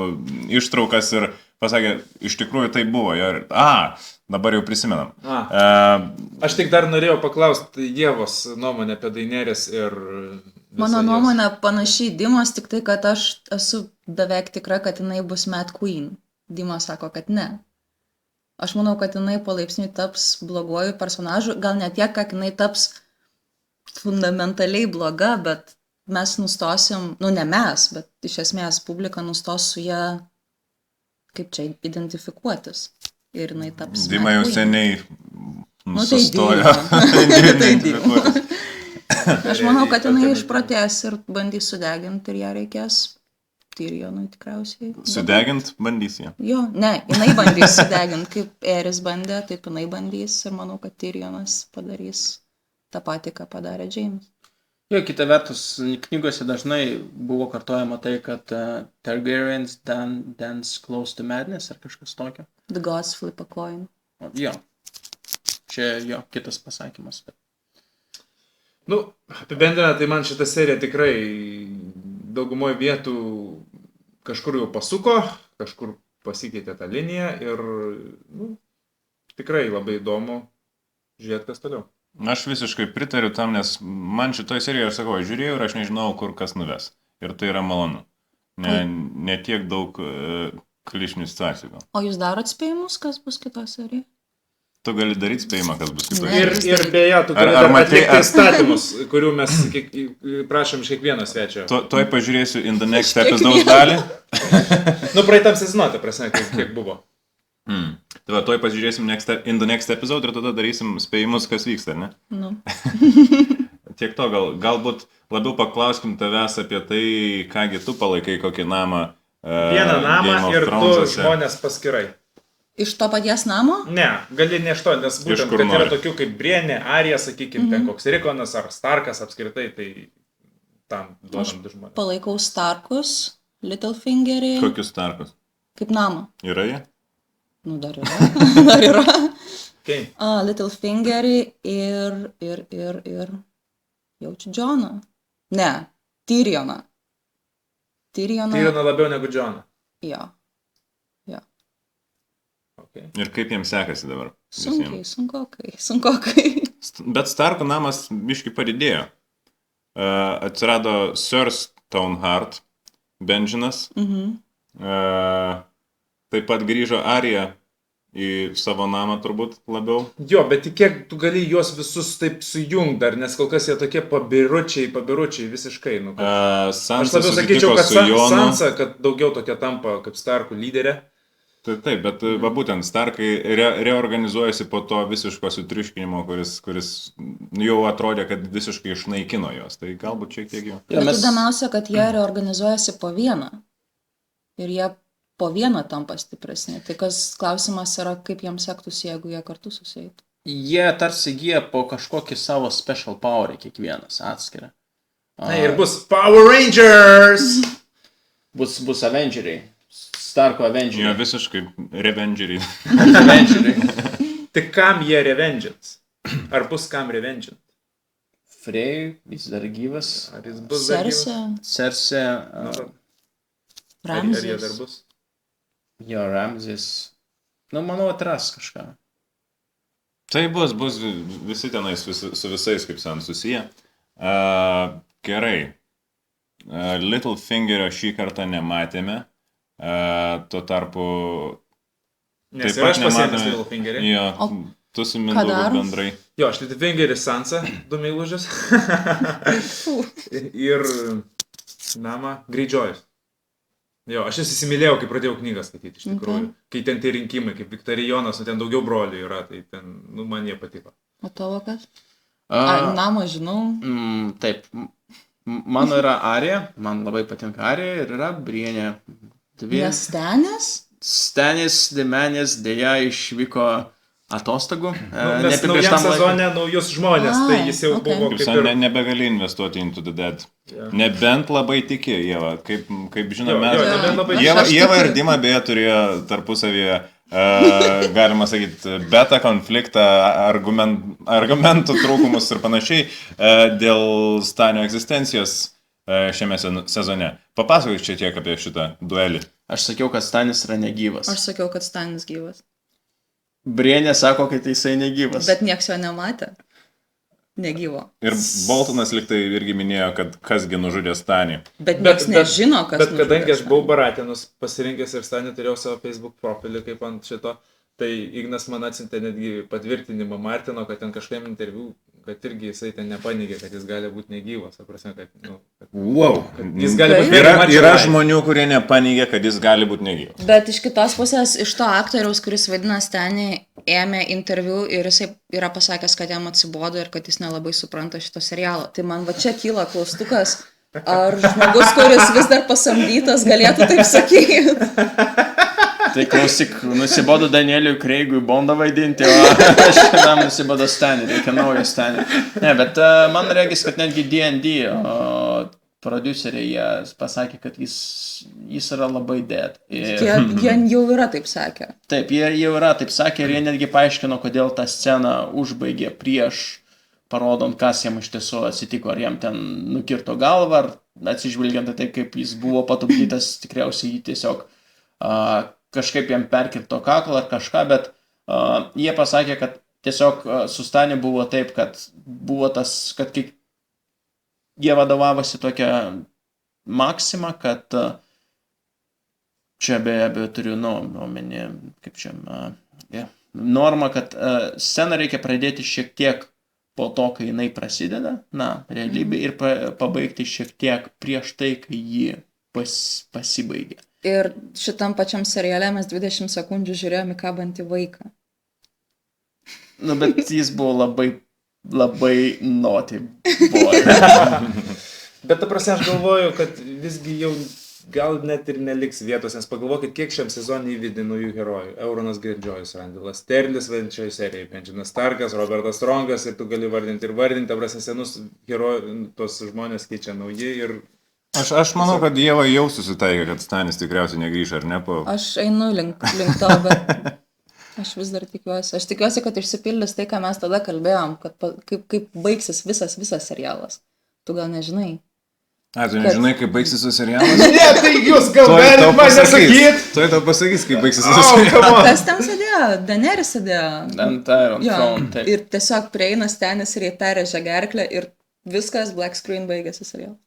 ištraukas ir pasakė, iš tikrųjų tai buvo. Dabar jau prisimenam. Aš tik dar norėjau paklausti Ievos nuomonę apie Daenerys ir... Mano nuomonė panašiai Dimos, tik tai, kad aš esu beveik tikra, kad jinai bus Mad Queen. Dimas sako, kad ne. Aš manau, kad jinai palaipsniui taps bloguoju personažu, gal ne tiek, kad jinai taps fundamentaliai bloga, bet mes nustosim, ne mes, bet iš esmės publika nustos su ją, kaip čia, identifikuotis. Ir jinai taps... Dima jau seniai nusistojo. Tai Dima. Aš manau, kad jinai išprotės ir bandys sudeginti ir ją reikės Tyrionui tikriausiai. Sudegint bandys ją? Jo, jinai bandys sudeginti, kaip Eris bandė, taip jinai bandys ir manau, kad Tyrionas padarys tą patį, ką padarė James. Jo, kita vertus, knygose dažnai buvo kartojama tai, kad Targaryens dance close to madness ar kažkas tokio. The gods flip a coin. Jo, čia jo kitas pasakymas. Apibendrinant, tai man šitą seriją tikrai daugumoje vietų kažkur jau pasuko, kažkur pasikeitė tą liniją ir tikrai labai įdomu žiūrėti, kas toliau. Aš visiškai pritariu tam, nes man šitoj serijoje, aš sakau, žiūrėjau ir aš nežinau, kur kas nuves. Ir tai yra malonu. Ne tiek daug klišinių situacijų. O jūs darot spėjimus, kas bus kito serijoje? Tu gali daryti spėjimą, kas bus kitoje. Ir beje, tu gali atlikti įstatymus, kurių mes prašom iš kiekvieno svečio. Tuoj pažiūrėsiu in the next episode dalį. Praeitam sezonui, prasme, kiek buvo. Tai va, tuoj pažiūrėsim in the next episode ir tada darysim spėjimus, kas vyksta, ne? Tiek to, galbūt labiau paklauskim tavęs apie tai, kągi tu palaikai kokį namą. Vieną namą ir du žmonės paskirai. Iš to paties namo? Ne, gali ne iš to, nes būtent, kad yra tokių kaip Brienne, Arija, sakykime, ten koks Rikonas ar Starkas apskritai, tai tam duodam du žmonės. Palaikau Starkus, Littlefingerį. Kokius Starkus? Kaip namą. Yra jie? Dar yra. Dar yra. Okay. Littlefingerį ir jaučiu Džoną. Ne, Tyrioną. Tyrioną labiau negu Džoną. Jo. Okay. Ir kaip jiems sekasi dabar? Sunkiai, sunkokai. Bet Starkų namas biški padidėjo. Atsirado Sir Stoneheart, Benjinas. Taip pat grįžo Arija į savo namą turbūt labiau. Jo, bet tik kiek tu gali juos visus taip sujungti dar, nes kol kas jie tokie pabiručiai visiškai. Nu, aš Sansa labiau sakyčiau, susitiko kad su Jonu. Sansa, kad daugiau tokia tampa kaip Starkų lyderė. Taip, bet va būtent Starkai reorganizuojasi po to visiško sutriuškinimo, kuris jau atrodė, kad visiškai išnaikino jos. Tai galbūt šiek tiek jau. Bet įdomiausia, kad jie reorganizuojasi po vieną. Ir jie po vieną tampa stipresni. Tai klausimas yra, kaip jiems sektųsi, jeigu jie kartu susijėtų. Jie tarsi gyja po kažkokį savo special powerį kiekvienas atskiria. Na ir bus Power Rangers! Bus Avengeriai. Starko Avengeriai. Jo, visiškai revengeriai. Tai kam jie revengins? Ar bus kam revengint? Frey, jis dar gyvas. Ar jis bus dar gyvas? Cersei. Ar jie dar bus? Jo, Ramzis. Nu, manau, atras kažką. Tai bus visi tenais su visais, kaip sen, susiję. Gerai. Littlefingerio šį kartą nematėme. Tuo tarpu... Nes ir aš pasiėmęs Littlefingerį. Jo, tu su Mindaugu bendrai. Jo, aš Littlefingeris Sansa, 2 meilužės. Ir Nama Greyjoy'us. Jo, aš jas įsimylėjau, kai pradėjau knygą skaityti, iš tikrųjų. Kai ten tie rinkimai, kaip Viktarijonas, ten daugiau brolių yra, tai ten, man jie patiko. O tavo kas? Namą žinau. Taip. Mano yra Arija, man labai patinka Arija ir yra Brienė. Nes Stanis Dimenis dėja išvyko atostogų. Nes naujam sezone naujus žmonės, tai jis jau buvo kaip ir... Nebegali investuoti into the dead. Nebent labai tiki, Ieva. Kaip žinome, Ieva ir Dima beje turėjo tarpusavyje, galima sakyti, beta konfliktą, argumentų trūkumus ir panašiai dėl Stanio egzistencijos šiame sezone. Papasakok čia tiek apie šitą duelį. Aš sakiau, kad Stanis yra negyvas. Aš sakiau, kad Stanis gyvas. Brienė sako, kad jisai negyvas. Bet nieks jo nematė. Negyvo. Ir Boltonas liktai irgi minėjo, kad kasgi nužudė Stanį. Bet nieks nežino, kas nužudė. Bet kadangi aš buvau Baratinus pasirinkęs ir Stanį turėjau savo Facebook profilį kaip ant šito, tai Ignas man atsiuntė netgi patvirtinimą Martino, kad ten kažkam interviu, kad irgi jisai ten nepaneigė, kad jis gali būti negyvas. Wow. Jis gali būti yra žmonių, kurie nepaneigė, kad jis gali būti negyvas. Bet iš kitos pusės, iš to aktoriaus, kuris vadina Stanį, ėmė interviu ir jisai yra pasakęs, kad jam atsibodo ir kad jis nelabai supranta šito serialo. Tai man va čia kyla klaustukas, ar žmogus, kuris vis dar pasamdytas, galėtų taip sakyti. Tai klausyk, nusibodo Danieliui Kreigui Bondą vaidinti, o aš tam nusibodo Stanį, reikia naujo Stanį. Ne, bet man regis, kad netgi D&D produceriai jie pasakė, kad jis yra labai dead. Jie jau yra taip sakę. Taip, jie jau yra taip sakę ir jie netgi paaiškino, kodėl tą sceną užbaigė prieš parodant, kas jam iš tiesų atsitiko, ar jam ten nukirto galvą, ar atsižvelgiant tai, kaip jis buvo patupdytas, tikriausiai jį tiesiog kažkaip jam perkirto kaklą ar kažką, bet jie pasakė, kad tiesiog su Staniu buvo taip, kad buvo tas, kad jie vadovavosi tokia maksima, kad čia be abejo turiu nuomenį, kaip čia, norma, kad sceną reikia pradėti šiek tiek po to, kai jinai prasideda, realybė, ir pabaigti šiek tiek prieš tai, kai ji pasibaigia. Ir šitam pačiam seriale mes 20 sekundžių žiūrėjome kabantį vaiką. Bet jis buvo labai naughty boy. Bet ta prasme, aš galvoju, kad visgi jau gal net ir neliks vietos, nes pagalvokit, kiek šiam sezonui įvedė naujų herojų. Euronas Greyjoy'us, Randylas Sterlis vaidinčioje serijoje, Benjanas Starkas, Robertas Strongas, ir tu gali vardinti, ta prasme, senus herojus, tos žmonės keičia nauji ir... Aš manau, kad Ieva jau susitaikė, kad Stanis tikriausiai negrįš, ar ne? Aš einu link to, bet aš vis dar tikiuosi. Aš tikiuosi, kad išsipildys tai, ką mes tada kalbėjom, kad kaip baigsis visas serialas. Tu gal nežinai. A, tu nežinai, kaip baigsis su serialas? Ne, tai jūs gal galite man nesakyti. Tuoj tau pasakys, kaip baigsis su Oh, serialas. come on. Kas ten sėdėjo? Daenerys sėdėjo. Ant Iron Jo, Throne, taip. ir tiesiog prieina Stanis ir jie perėžia gerklę ir viskas, black screen baigėsi serialas.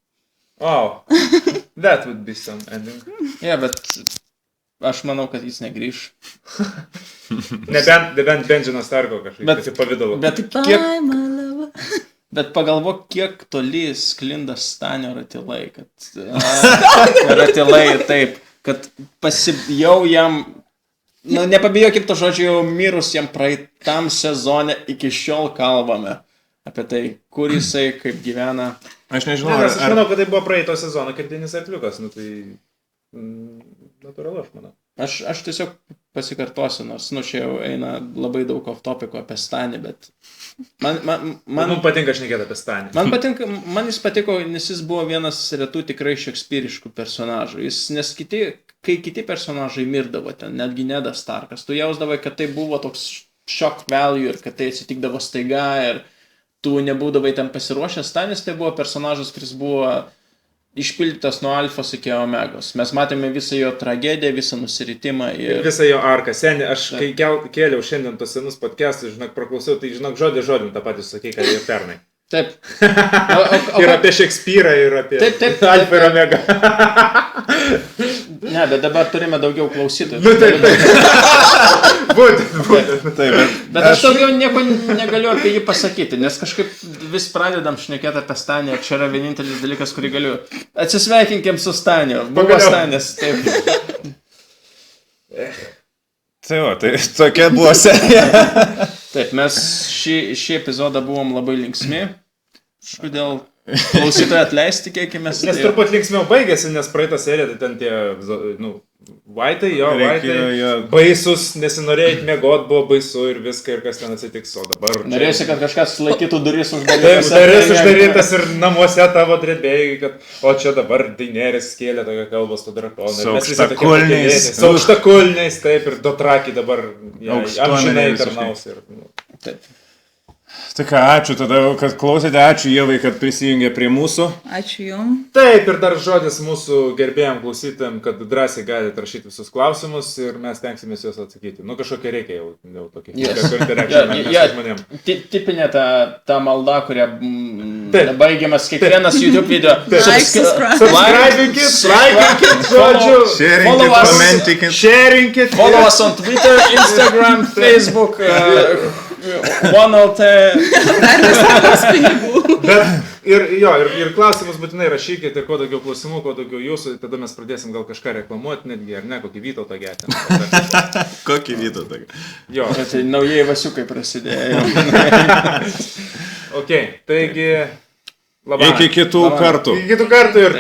Wow. That would be some ending. Bet aš manau, kad jis negrįš. Nebent Benjamin Starko kažkaip pavydalu. Bet Bye, kiek... my love. Bet pagalvok, kiek toli sklinda Stanio ratilai, kad... ratilai, taip, kad jau jam... Nepabijokim to žodžio, jau mirus jam praeitam sezone iki šiol kalbame apie tai, kur jisai, kaip gyvena. Aš nežinau, Aš manau, kad tai buvo praeito sezono kaip Denis Arkliukas, nu tai... natūralu, aš manau. Aš tiesiog pasikartosiu, nors, čia jau eina labai daug off topiko apie Stanį, bet... Man patinka šnekėti apie Stanį. Man jis patiko, nes jis buvo vienas retų tikrai šekspyriškų personažų. Nes kai kiti personažai mirdavo ten, netgi Nedas Starkas, tu jausdavai, kad tai buvo toks shock value ir kad tai atsitikdavo staiga ir tu nebūdavai ten pasiruošęs. Stanis tai buvo personažas, kuris buvo išpildytas nuo alfos iki omegos. Mes matėme visą jo tragediją, visą nusiritimą. Ir visą jo arką. Seniai, aš kai kėliau šiandien tos senus podcastus, praklausiau, tai žodį tą patį sakei, kad jie pernai. Taip. Ir apie Šekspyrą, ir apie Alfą ir Omegą. Ne, bet dabar turime daugiau klausytojų. Nu taip. Būtent. Bet aš daugiau nieko negaliu apie jį pasakyti, nes kažkaip vis pradedam šnekėti apie Stanį ir čia yra vienintelis dalykas, kurį galiu. Atsisveikinkim su Staniu. Buvo Stanis, taip. Tai tokia buvo serija. Taip, mes šį epizodą buvom labai linksmi. Kodėl klausytojai atleisti, tikėkimės. Nes turbūt linksmiau baigėsi, nes praeitą seriją, tai ten tie, vaitai, baisus, nesinorėjai mėgot, buvo baisu ir viską, ir kas ten atsitiks, o dabar... Norėjusi, kad kažkas laikytų duris uždarytas. Taip, duris uždarytas ir namuose tavo drebėjai, kad, o čia dabar Daenerys skėlė tokią kalbą su drakonu. Su aukštakulniais. Su aukštakulniais, taip, ir Dothraki dabar amžinai tarnaus. Taip. Tai ką, ačiū tada, kad klausėte, ačiū Ievai, kad prisijungė prie mūsų. Ačiū jums. Taip, ir dar žodis mūsų gerbėjim klausytojim, kad drąsiai galite rašyti visus klausimus ir mes tenksimės juos atsakyti. Kažkokia reikia jau tokį. Tipinė ta malda, kurią baigiamas kiekvienas YouTube video. Subscribinkit, žodžiu. Sharingit. Follow us on Twitter, Instagram, Facebook. OneLT. Dar viskas pinigų. Ir klausimus būtinai rašykite, ir kuo daugiau klausimų, kuo daugiau jūsų, tada mes pradėsim gal kažką reklamuoti netgi, ar ne, kokį Vytautą Getę. Kokį Vytautą? Jo. Tai naujieji vasiukai prasidėjo. Ok, taigi... Iki kitų kartų. Iki kitų kartų ir...